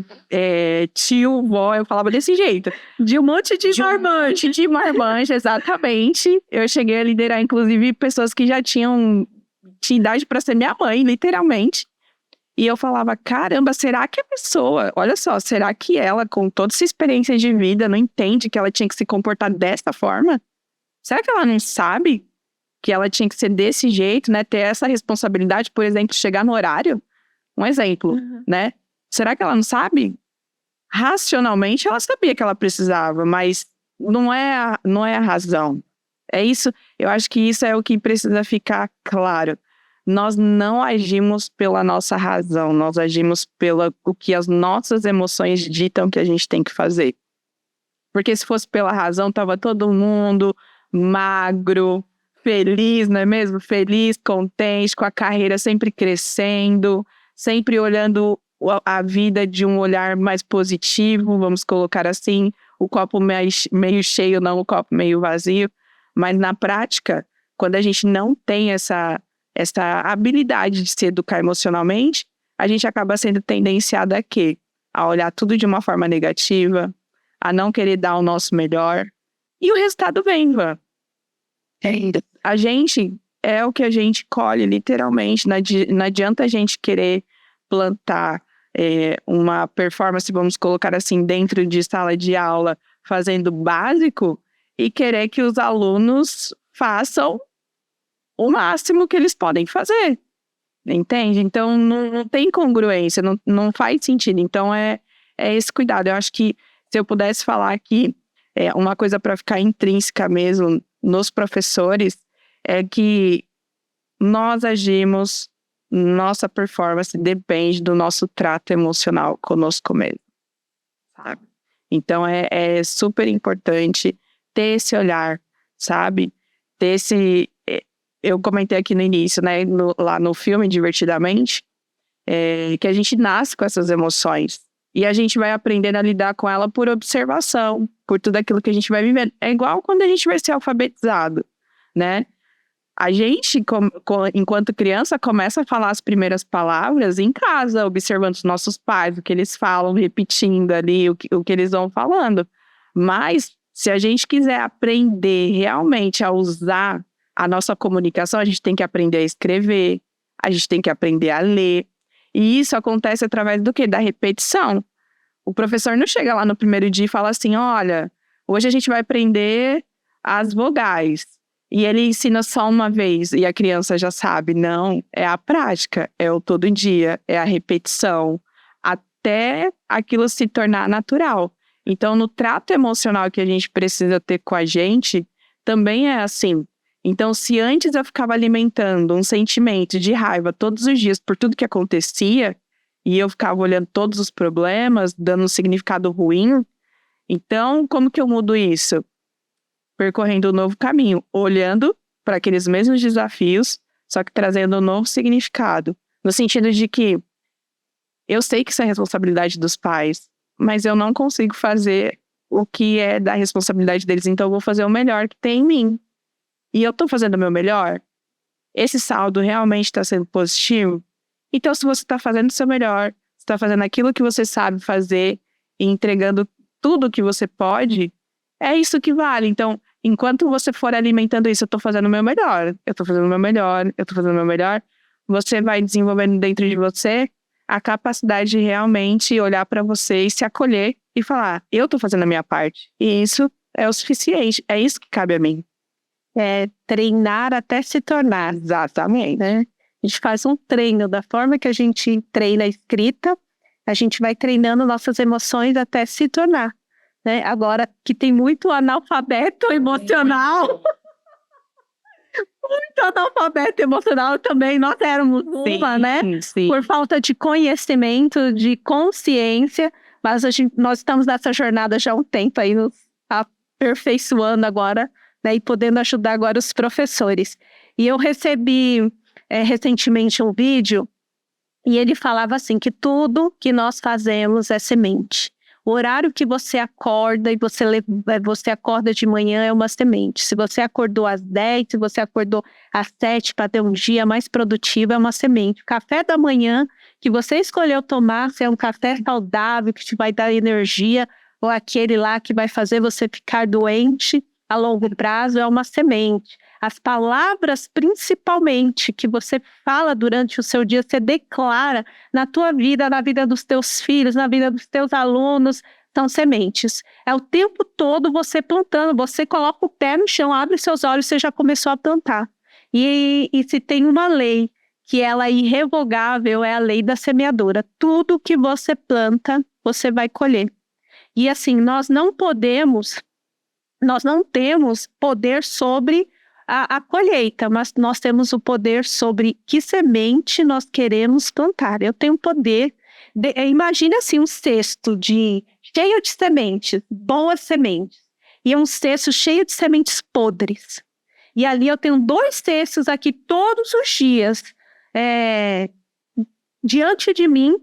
tio, vó, eu falava desse jeito. De um monte de marmanjo. De marmanjo, exatamente. Eu cheguei a liderar, inclusive, pessoas que já tinha idade para ser minha mãe, literalmente. E eu falava, caramba, será que a pessoa, olha só, será que ela, com toda essa experiência de vida, não entende que ela tinha que se comportar dessa forma? Será que ela não sabe que ela tinha que ser desse jeito, né? Ter essa responsabilidade, por exemplo, chegar no horário? Um exemplo, né? Será que ela não sabe? Racionalmente, ela sabia que ela precisava, mas não é a razão. É isso, eu acho que isso é o que precisa ficar claro. Nós não agimos pela nossa razão, nós agimos o que as nossas emoções ditam que a gente tem que fazer. Porque se fosse pela razão, estava todo mundo magro, feliz, não é mesmo? Feliz, contente, com a carreira sempre crescendo, sempre olhando a vida de um olhar mais positivo, vamos colocar assim, o copo meio cheio, não o copo meio vazio. Mas na prática, quando a gente não tem essa habilidade de se educar emocionalmente, a gente acaba sendo tendenciado a quê? A olhar tudo de uma forma negativa, a não querer dar o nosso melhor. E o resultado vem, Ivan. A gente é o que a gente colhe, literalmente. Não adianta a gente querer plantar uma performance, vamos colocar assim, dentro de sala de aula, fazendo básico, e querer que os alunos façam o máximo que eles podem fazer, entende? Então, não tem congruência, não faz sentido. Então, é esse cuidado. Eu acho que, se eu pudesse falar aqui, uma coisa para ficar intrínseca mesmo nos professores, é que nós agimos, nossa performance depende do nosso trato emocional conosco mesmo, sabe? Então, é super importante ter esse olhar, sabe? Ter esse... Eu comentei aqui no início, né, lá no filme Divertidamente, que a gente nasce com essas emoções e a gente vai aprendendo a lidar com ela por observação, por tudo aquilo que a gente vai vivendo. É igual quando a gente vai ser alfabetizado, né? A gente, enquanto criança, começa a falar as primeiras palavras em casa, observando os nossos pais, o que eles falam, repetindo ali o que eles vão falando. Mas, se a gente quiser aprender realmente a usar a nossa comunicação, a gente tem que aprender a escrever, a gente tem que aprender a ler. E isso acontece através do quê? Da repetição. O professor não chega lá no primeiro dia e fala assim, olha, hoje a gente vai aprender as vogais. E ele ensina só uma vez e a criança já sabe. Não, é a prática, é o todo dia, é a repetição, até aquilo se tornar natural. Então, no trato emocional que a gente precisa ter com a gente, também é assim. Então, se antes eu ficava alimentando um sentimento de raiva todos os dias por tudo que acontecia, e eu ficava olhando todos os problemas, dando um significado ruim, então, como que eu mudo isso? Percorrendo um novo caminho, olhando para aqueles mesmos desafios, só que trazendo um novo significado. No sentido de que eu sei que isso é responsabilidade dos pais, mas eu não consigo fazer o que é da responsabilidade deles, então eu vou fazer o melhor que tem em mim. E eu estou fazendo o meu melhor? Esse saldo realmente está sendo positivo? Então, se você está fazendo o seu melhor, está fazendo aquilo que você sabe fazer e entregando tudo que você pode, é isso que vale. Então, enquanto você for alimentando isso, eu estou fazendo o meu melhor, eu estou fazendo o meu melhor, eu estou fazendo o meu melhor, você vai desenvolvendo dentro de você a capacidade de realmente olhar para você e se acolher e falar, eu estou fazendo a minha parte. E isso é o suficiente, é isso que cabe a mim. É treinar até se tornar. Exatamente. Né? A gente faz um treino, da forma que a gente treina a escrita, a gente vai treinando nossas emoções até se tornar. Né? Agora que tem muito analfabeto emocional, muito analfabeto emocional também, nós éramos uma, né? Sim. Por falta de conhecimento, de consciência, mas nós estamos nessa jornada já há um tempo aí, nos aperfeiçoando agora, né? E podendo ajudar agora os professores. E eu recebi recentemente um vídeo, e ele falava assim, que tudo que nós fazemos é semente. O horário que você acorda e você acorda de manhã é uma semente. Se você acordou às 10, se você acordou às 7 para ter um dia mais produtivo, é uma semente. O café da manhã que você escolheu tomar, se é um café saudável, que te vai dar energia, ou aquele lá que vai fazer você ficar doente a longo prazo, é uma semente. As palavras, principalmente, que você fala durante o seu dia, você declara na tua vida, na vida dos teus filhos, na vida dos teus alunos, são sementes. É o tempo todo você plantando, você coloca o pé no chão, abre seus olhos, você já começou a plantar. E se tem uma lei que ela é irrevogável, é a lei da semeadura. Tudo que você planta, você vai colher. E assim, nós não temos poder sobre a colheita, mas nós temos o poder sobre que semente nós queremos plantar. Eu tenho poder, imagine assim um cesto cheio de sementes, boas sementes, e um cesto cheio de sementes podres. E ali eu tenho 2 cestos aqui todos os dias, diante de mim,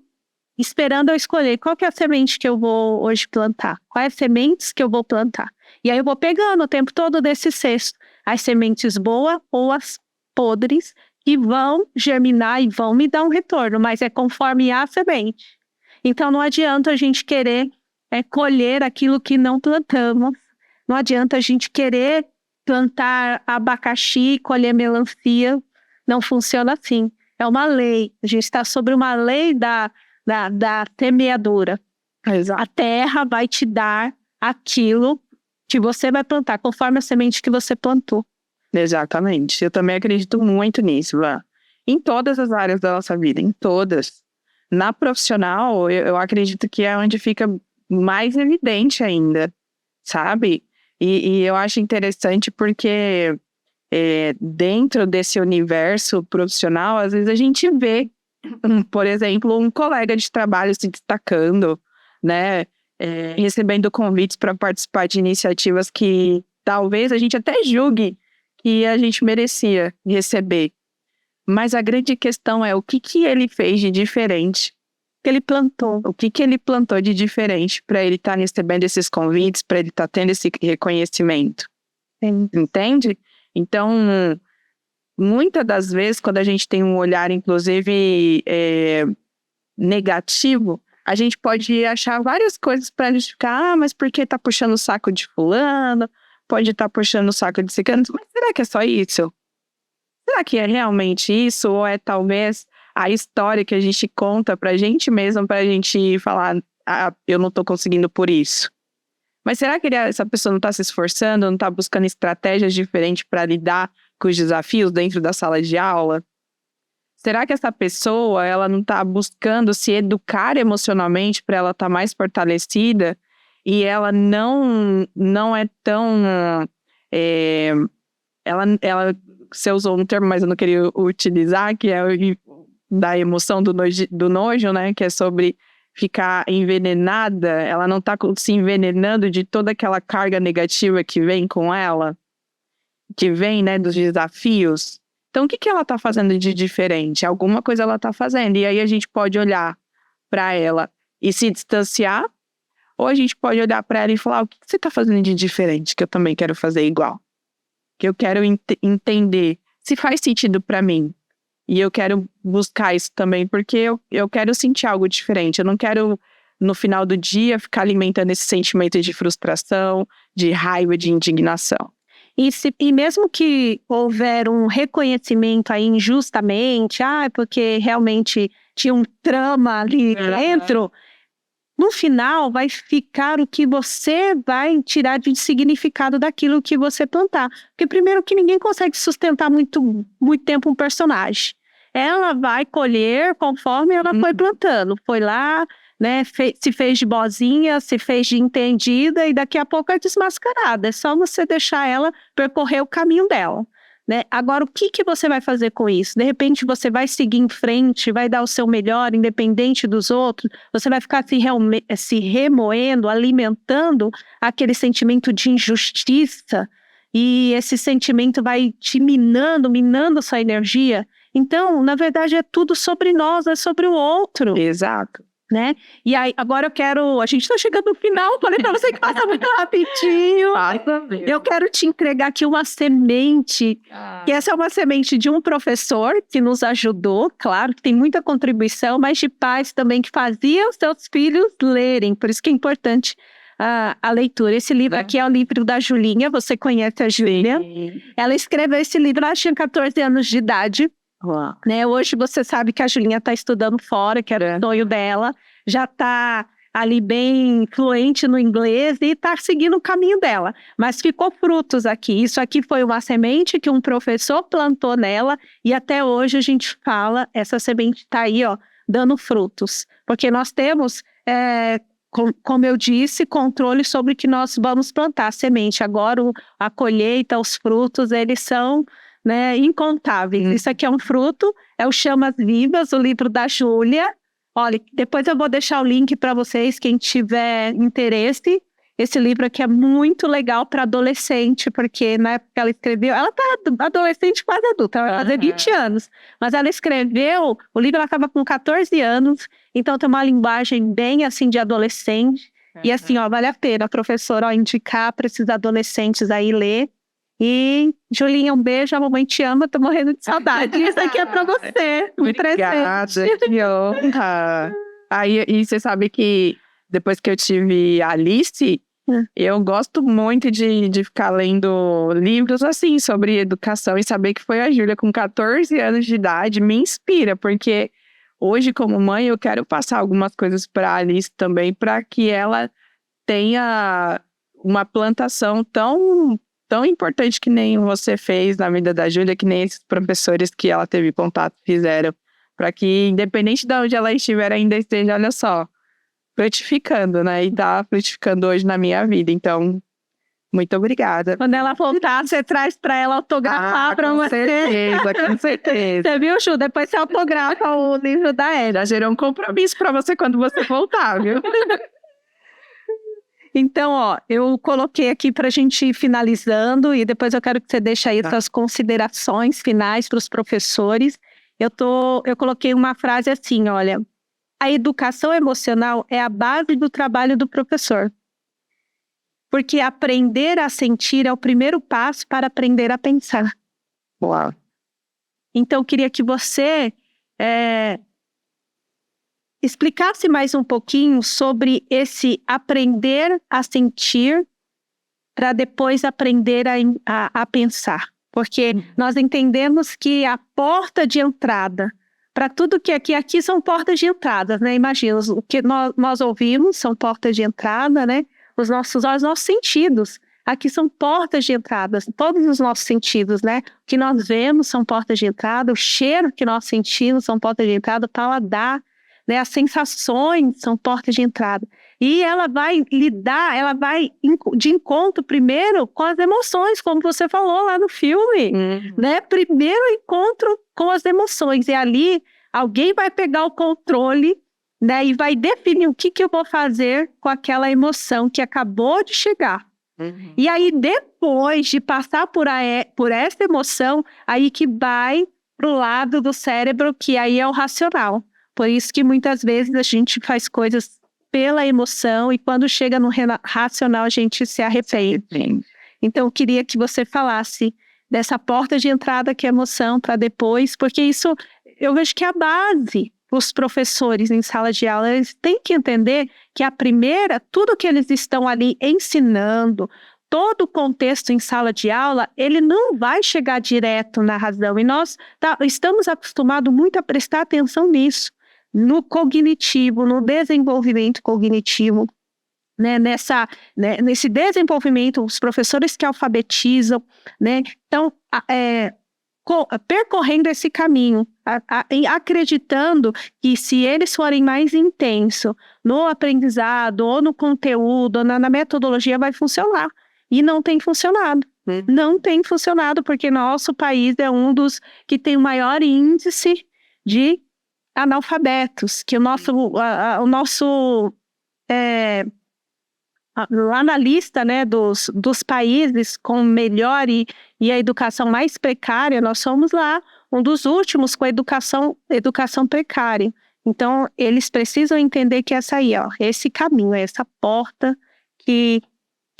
esperando eu escolher qual que é a semente que eu vou hoje plantar, quais as sementes que eu vou plantar. E aí eu vou pegando o tempo todo desse cesto, as sementes boas ou as podres, que vão germinar e vão me dar um retorno, mas é conforme a semente. Então não adianta a gente querer colher aquilo que não plantamos, não adianta a gente querer plantar abacaxi e colher melancia, não funciona assim. É uma lei, a gente está sobre uma lei da semeadura. Exato. A terra vai te dar aquilo que você vai plantar, conforme a semente que você plantou. Exatamente. Eu também acredito muito nisso, Vã. Em todas as áreas da nossa vida, em todas. Na profissional, eu acredito que é onde fica mais evidente ainda, sabe? E eu acho interessante porque dentro desse universo profissional, às vezes a gente vê, por exemplo, um colega de trabalho se destacando, né? Recebendo convites para participar de iniciativas que talvez a gente até julgue que a gente merecia receber. Mas a grande questão é o que ele fez de diferente, Que ele plantou. o que ele plantou de diferente para ele estar recebendo esses convites, para ele estar tendo esse reconhecimento. Sim. Entende? Então, muitas das vezes, quando a gente tem um olhar, inclusive, negativo, a gente pode achar várias coisas para justificar, mas por que tá puxando o saco de fulano? Pode estar puxando o saco de ciclano, mas será que é só isso? Será que é realmente isso? Ou é talvez a história que a gente conta pra gente mesmo, pra gente falar, eu não tô conseguindo por isso? Mas será que essa pessoa não tá se esforçando, não tá buscando estratégias diferentes para lidar com os desafios dentro da sala de aula? Será que essa pessoa, ela não está buscando se educar emocionalmente para ela estar mais fortalecida e ela não é tão... você usou um termo, mas eu não queria utilizar, que é da emoção do nojo, né? Que é sobre ficar envenenada. Ela não está se envenenando de toda aquela carga negativa que vem com ela, que vem, né, dos desafios. Então, o que ela está fazendo de diferente? Alguma coisa ela está fazendo. E aí a gente pode olhar para ela e se distanciar, ou a gente pode olhar para ela e falar, o que você está fazendo de diferente, que eu também quero fazer igual? Que eu quero entender se faz sentido para mim. E eu quero buscar isso também, porque eu quero sentir algo diferente. Eu não quero, no final do dia, ficar alimentando esse sentimento de frustração, de raiva, de indignação. E mesmo que houver um reconhecimento aí injustamente, porque realmente tinha um trama ali dentro, no final vai ficar o que você vai tirar de significado daquilo que você plantar. Porque primeiro que ninguém consegue sustentar muito tempo um personagem. Ela vai colher conforme ela foi plantando. Foi lá, né, se fez de boazinha, se fez de entendida e daqui a pouco é desmascarada. É só você deixar ela percorrer o caminho dela. Né? Agora, o que você vai fazer com isso? De repente, você vai seguir em frente, vai dar o seu melhor, independente dos outros? Você vai ficar se remoendo, alimentando aquele sentimento de injustiça? E esse sentimento vai te minando sua energia? Então, na verdade, é tudo sobre nós, é sobre o outro. Exato. Né? E aí, agora a gente está chegando no final, falei para você que passa muito rapidinho. Eu quero te entregar aqui uma semente, que essa é uma semente de um professor que nos ajudou, claro, que tem muita contribuição, mas de pais também que faziam os seus filhos lerem, por isso que é importante a leitura. Esse livro aqui é o livro da Julinha, você conhece a Júlia? Ela escreveu esse livro, ela tinha 14 anos de idade. Né? Hoje você sabe que a Julinha está estudando fora, que era o sonho dela, já está ali bem fluente no inglês e está seguindo o caminho dela, mas ficou frutos aqui. Isso aqui foi uma semente que um professor plantou nela e até hoje a gente fala, essa semente está aí, ó, dando frutos, porque nós temos, como eu disse, controle sobre o que nós vamos plantar, a semente. Agora a colheita, os frutos, eles são, né, incontáveis. Isso aqui é um fruto, é o Chamas Vivas, o livro da Júlia. Olha, depois eu vou deixar o link para vocês, quem tiver interesse. Esse livro aqui é muito legal para adolescente, porque na época que ela escreveu, ela tá adolescente quase adulta, ela vai fazer 20 anos, mas ela escreveu, o livro ela estava com 14 anos, então tem uma linguagem bem assim de adolescente, e assim, ó, vale a pena, professora, ó, indicar para esses adolescentes aí ler. E, Julinha, um beijo, a mamãe te ama, tô morrendo de saudade. Isso aqui é pra você, um Obrigada, presente. que honra. E você sabe que depois que eu tive a Alice, eu gosto muito de ficar lendo livros assim, sobre educação, e saber que foi a Júlia com 14 anos de idade me inspira, porque hoje, como mãe, eu quero passar algumas coisas para a Alice também, para que ela tenha uma plantação tão importante que nem você fez na vida da Júlia, que nem esses professores que ela teve contato fizeram, para que, independente de onde ela estiver, ainda esteja, olha só, frutificando, né? E tá frutificando hoje na minha vida. Então, muito obrigada. Quando ela voltar, você traz para ela autografar para você. Com certeza. Você viu, Ju? Depois você autografa o livro da Ela. Já gerou um compromisso para você quando você voltar, viu? Então, ó, eu coloquei aqui para a gente ir finalizando e depois eu quero que você deixe aí suas considerações finais para os professores. Eu coloquei uma frase assim, olha, a educação emocional é a base do trabalho do professor, porque aprender a sentir é o primeiro passo para aprender a pensar. Uau! Então, eu queria que você explicasse mais um pouquinho sobre esse aprender a sentir para depois aprender a pensar. Porque nós entendemos que a porta de entrada para tudo que aqui são portas de entrada, né? Imagina, o que nós ouvimos são portas de entrada, né? Os nossos olhos, nossos sentidos. Aqui são portas de entrada, todos os nossos sentidos, né? O que nós vemos são portas de entrada, o cheiro que nós sentimos são portas de entrada, o paladar, né, as sensações são portas de entrada. E ela vai de encontro primeiro com as emoções, como você falou lá no filme. Né? Primeiro encontro com as emoções. E ali alguém vai pegar o controle, né, e vai definir o que eu vou fazer com aquela emoção que acabou de chegar. E aí, depois de passar por essa emoção, aí que vai para o lado do cérebro, que aí é o racional. Por isso que muitas vezes a gente faz coisas pela emoção e quando chega no racional a gente se arrepende. Então eu queria que você falasse dessa porta de entrada que é a emoção para depois, porque isso eu vejo que a base os professores em sala de aula, eles têm que entender que tudo que eles estão ali ensinando, todo o contexto em sala de aula, ele não vai chegar direto na razão. E nós estamos acostumados muito a prestar atenção nisso, no cognitivo, no desenvolvimento cognitivo, né, nesse desenvolvimento, os professores que alfabetizam, né, então, percorrendo esse caminho, acreditando que se eles forem mais intensos no aprendizado, ou no conteúdo, ou na metodologia, vai funcionar. E não tem funcionado. Não tem funcionado, porque nosso país é um dos que tem o maior índice de analfabetos, que lá na lista, né, dos países com melhor e a educação mais precária, nós somos lá um dos últimos com a educação precária. Então, eles precisam entender que esse caminho, essa porta que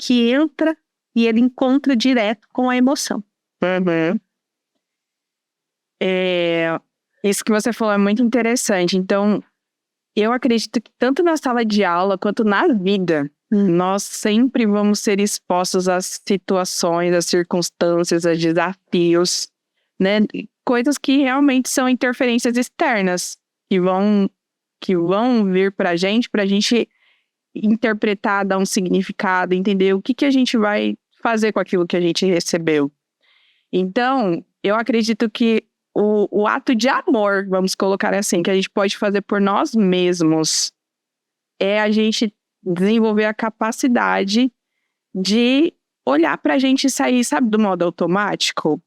entra e ele encontra direto com a emoção. Uhum. Isso que você falou é muito interessante. Então, eu acredito que tanto na sala de aula quanto na vida, nós sempre vamos ser expostos às situações, às circunstâncias, a desafios, né? Coisas que realmente são interferências externas, que vão vir pra gente interpretar, dar um significado, entender o que a gente vai fazer com aquilo que a gente recebeu. Então, eu acredito que o ato de amor, vamos colocar assim, que a gente pode fazer por nós mesmos, é a gente desenvolver a capacidade de olhar pra gente e sair, sabe, do modo automático?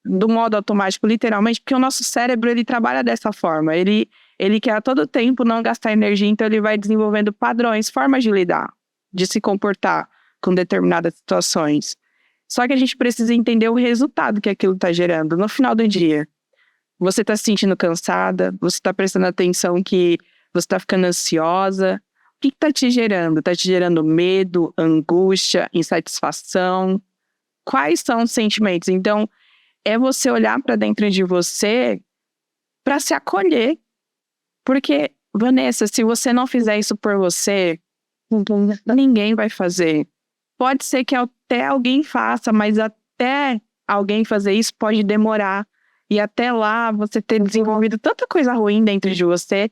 Do modo automático, literalmente, porque o nosso cérebro, ele trabalha dessa forma. Ele quer a todo tempo não gastar energia, então ele vai desenvolvendo padrões, formas de lidar, de se comportar com determinadas situações. Só que a gente precisa entender o resultado que aquilo está gerando. No final do dia, você está se sentindo cansada, você está prestando atenção que você está ficando ansiosa. O que está te gerando? Está te gerando medo, angústia, insatisfação? Quais são os sentimentos? Então, é você olhar para dentro de você para se acolher. Porque, Vanessa, se você não fizer isso por você, ninguém vai fazer. Pode ser que até alguém faça, mas até alguém fazer isso pode demorar. E até lá, você ter desenvolvido tanta coisa ruim dentro de você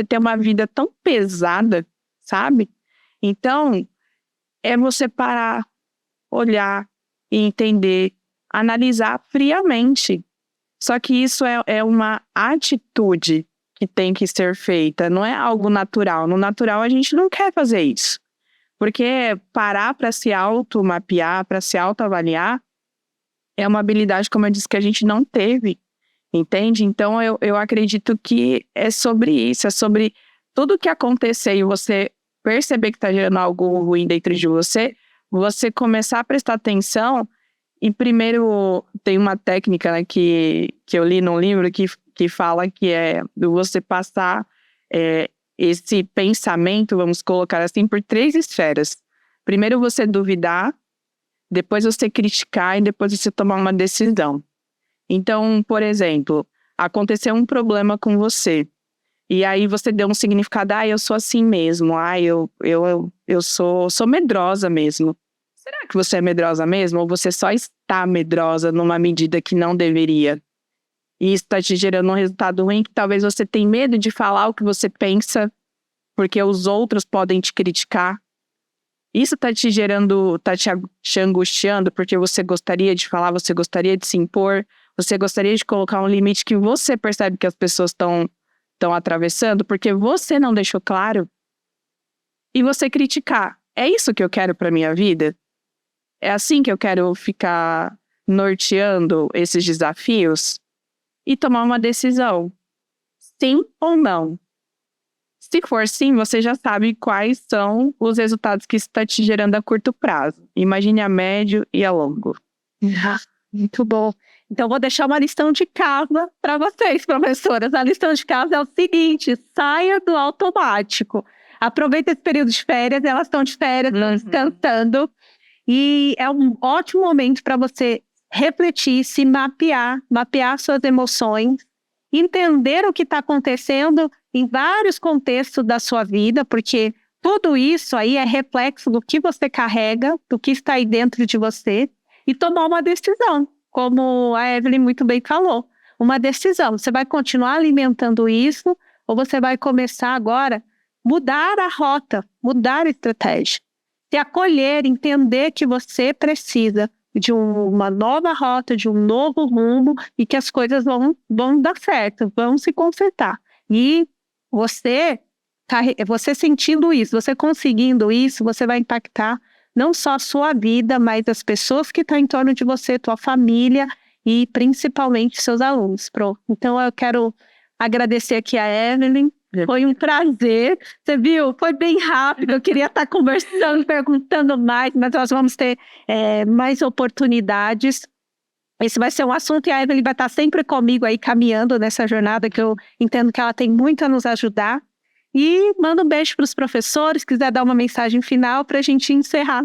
ter uma vida tão pesada, sabe? Então, é você parar, olhar e entender, analisar friamente. Só que isso é uma atitude que tem que ser feita, não é algo natural. No natural, a gente não quer fazer isso. Porque parar para se automapear, para se autoavaliar, é uma habilidade, como eu disse, que a gente não teve, entende? Então, eu acredito que é sobre isso, é sobre tudo que acontecer e você perceber que está gerando algo ruim dentro de você começar a prestar atenção. E primeiro, tem uma técnica, né, que eu li num livro que fala que é você passar esse pensamento, vamos colocar assim, por 3 esferas. Primeiro você duvidar, depois você criticar e depois você tomar uma decisão. Então, por exemplo, aconteceu um problema com você. E aí você deu um significado, eu sou assim mesmo, eu sou medrosa mesmo. Será que você é medrosa mesmo? Ou você só está medrosa numa medida que não deveria? E isso está te gerando um resultado ruim, que talvez você tenha medo de falar o que você pensa, porque os outros podem te criticar. Isso está te gerando, está te angustiando, porque você gostaria de falar, você gostaria de se impor, você gostaria de colocar um limite que você percebe que as pessoas estão atravessando, porque você não deixou claro. E você criticar. É isso que eu quero para minha vida? É assim que eu quero ficar norteando esses desafios? E tomar uma decisão. Sim ou não? Se for sim, você já sabe quais são os resultados que isso está te gerando a curto prazo. Imagine a médio e a longo. Muito bom. Então, vou deixar uma lição de casa para vocês, professoras. A lição de casa é o seguinte: saia do automático. Aproveita esse período de férias, elas estão de férias, descansando. E é um ótimo momento para você refletir, se mapear suas emoções, entender o que está acontecendo em vários contextos da sua vida, porque tudo isso aí é reflexo do que você carrega, do que está aí dentro de você, e tomar uma decisão, como a Evelyn muito bem falou. Uma decisão, você vai continuar alimentando isso, ou você vai começar agora a mudar a rota, mudar a estratégia. Se acolher, entender que você precisa de uma nova rota, de um novo rumo, e que as coisas vão dar certo, vão se consertar. E você sentindo isso, você conseguindo isso, você vai impactar não só a sua vida, mas as pessoas que estão em torno de você, tua família e principalmente seus alunos. Pronto. Então eu quero agradecer aqui a Evelyn. Foi um prazer. Você viu? Foi bem rápido. Eu queria estar conversando, perguntando mais, mas nós vamos ter mais oportunidades. Esse vai ser um assunto e a Evelyn vai estar sempre comigo aí, caminhando nessa jornada, que eu entendo que ela tem muito a nos ajudar. E manda um beijo para os professores, quiser dar uma mensagem final para a gente encerrar.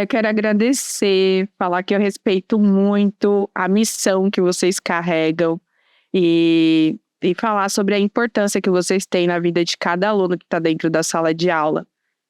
Eu quero agradecer, falar que eu respeito muito a missão que vocês carregam e falar sobre a importância que vocês têm na vida de cada aluno que está dentro da sala de aula.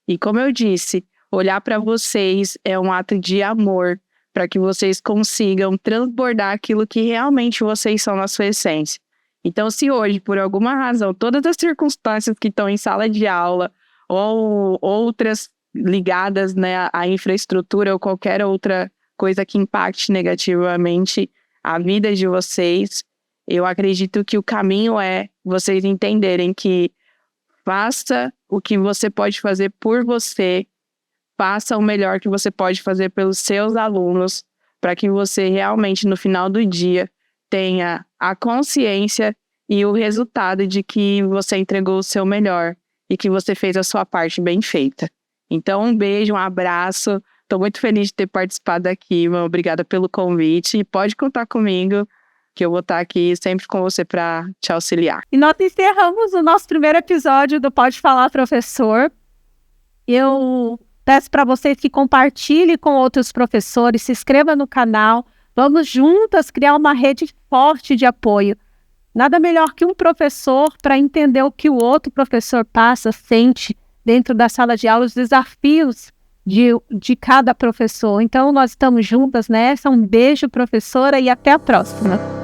E como eu disse, olhar para vocês é um ato de amor para que vocês consigam transbordar aquilo que realmente vocês são na sua essência. Então, se hoje, por alguma razão, todas as circunstâncias que estão em sala de aula ou outras ligadas, né, à infraestrutura ou qualquer outra coisa que impacte negativamente a vida de vocês, eu acredito que o caminho é vocês entenderem que faça o que você pode fazer por você, faça o melhor que você pode fazer pelos seus alunos, para que você realmente, no final do dia, tenha a consciência e o resultado de que você entregou o seu melhor e que você fez a sua parte bem feita. Então, um beijo, um abraço. Estou muito feliz de ter participado aqui. Obrigada pelo convite. E pode contar comigo, que eu vou estar aqui sempre com você para te auxiliar. E nós encerramos o nosso primeiro episódio do Pode Falar, Professor. Eu peço para vocês que compartilhem com outros professores, se inscrevam no canal. Vamos juntas criar uma rede forte de apoio. Nada melhor que um professor para entender o que o outro professor passa, sente dentro da sala de aula, os desafios de cada professor. Então, nós estamos juntas nessa. Um beijo, professora, e até a próxima.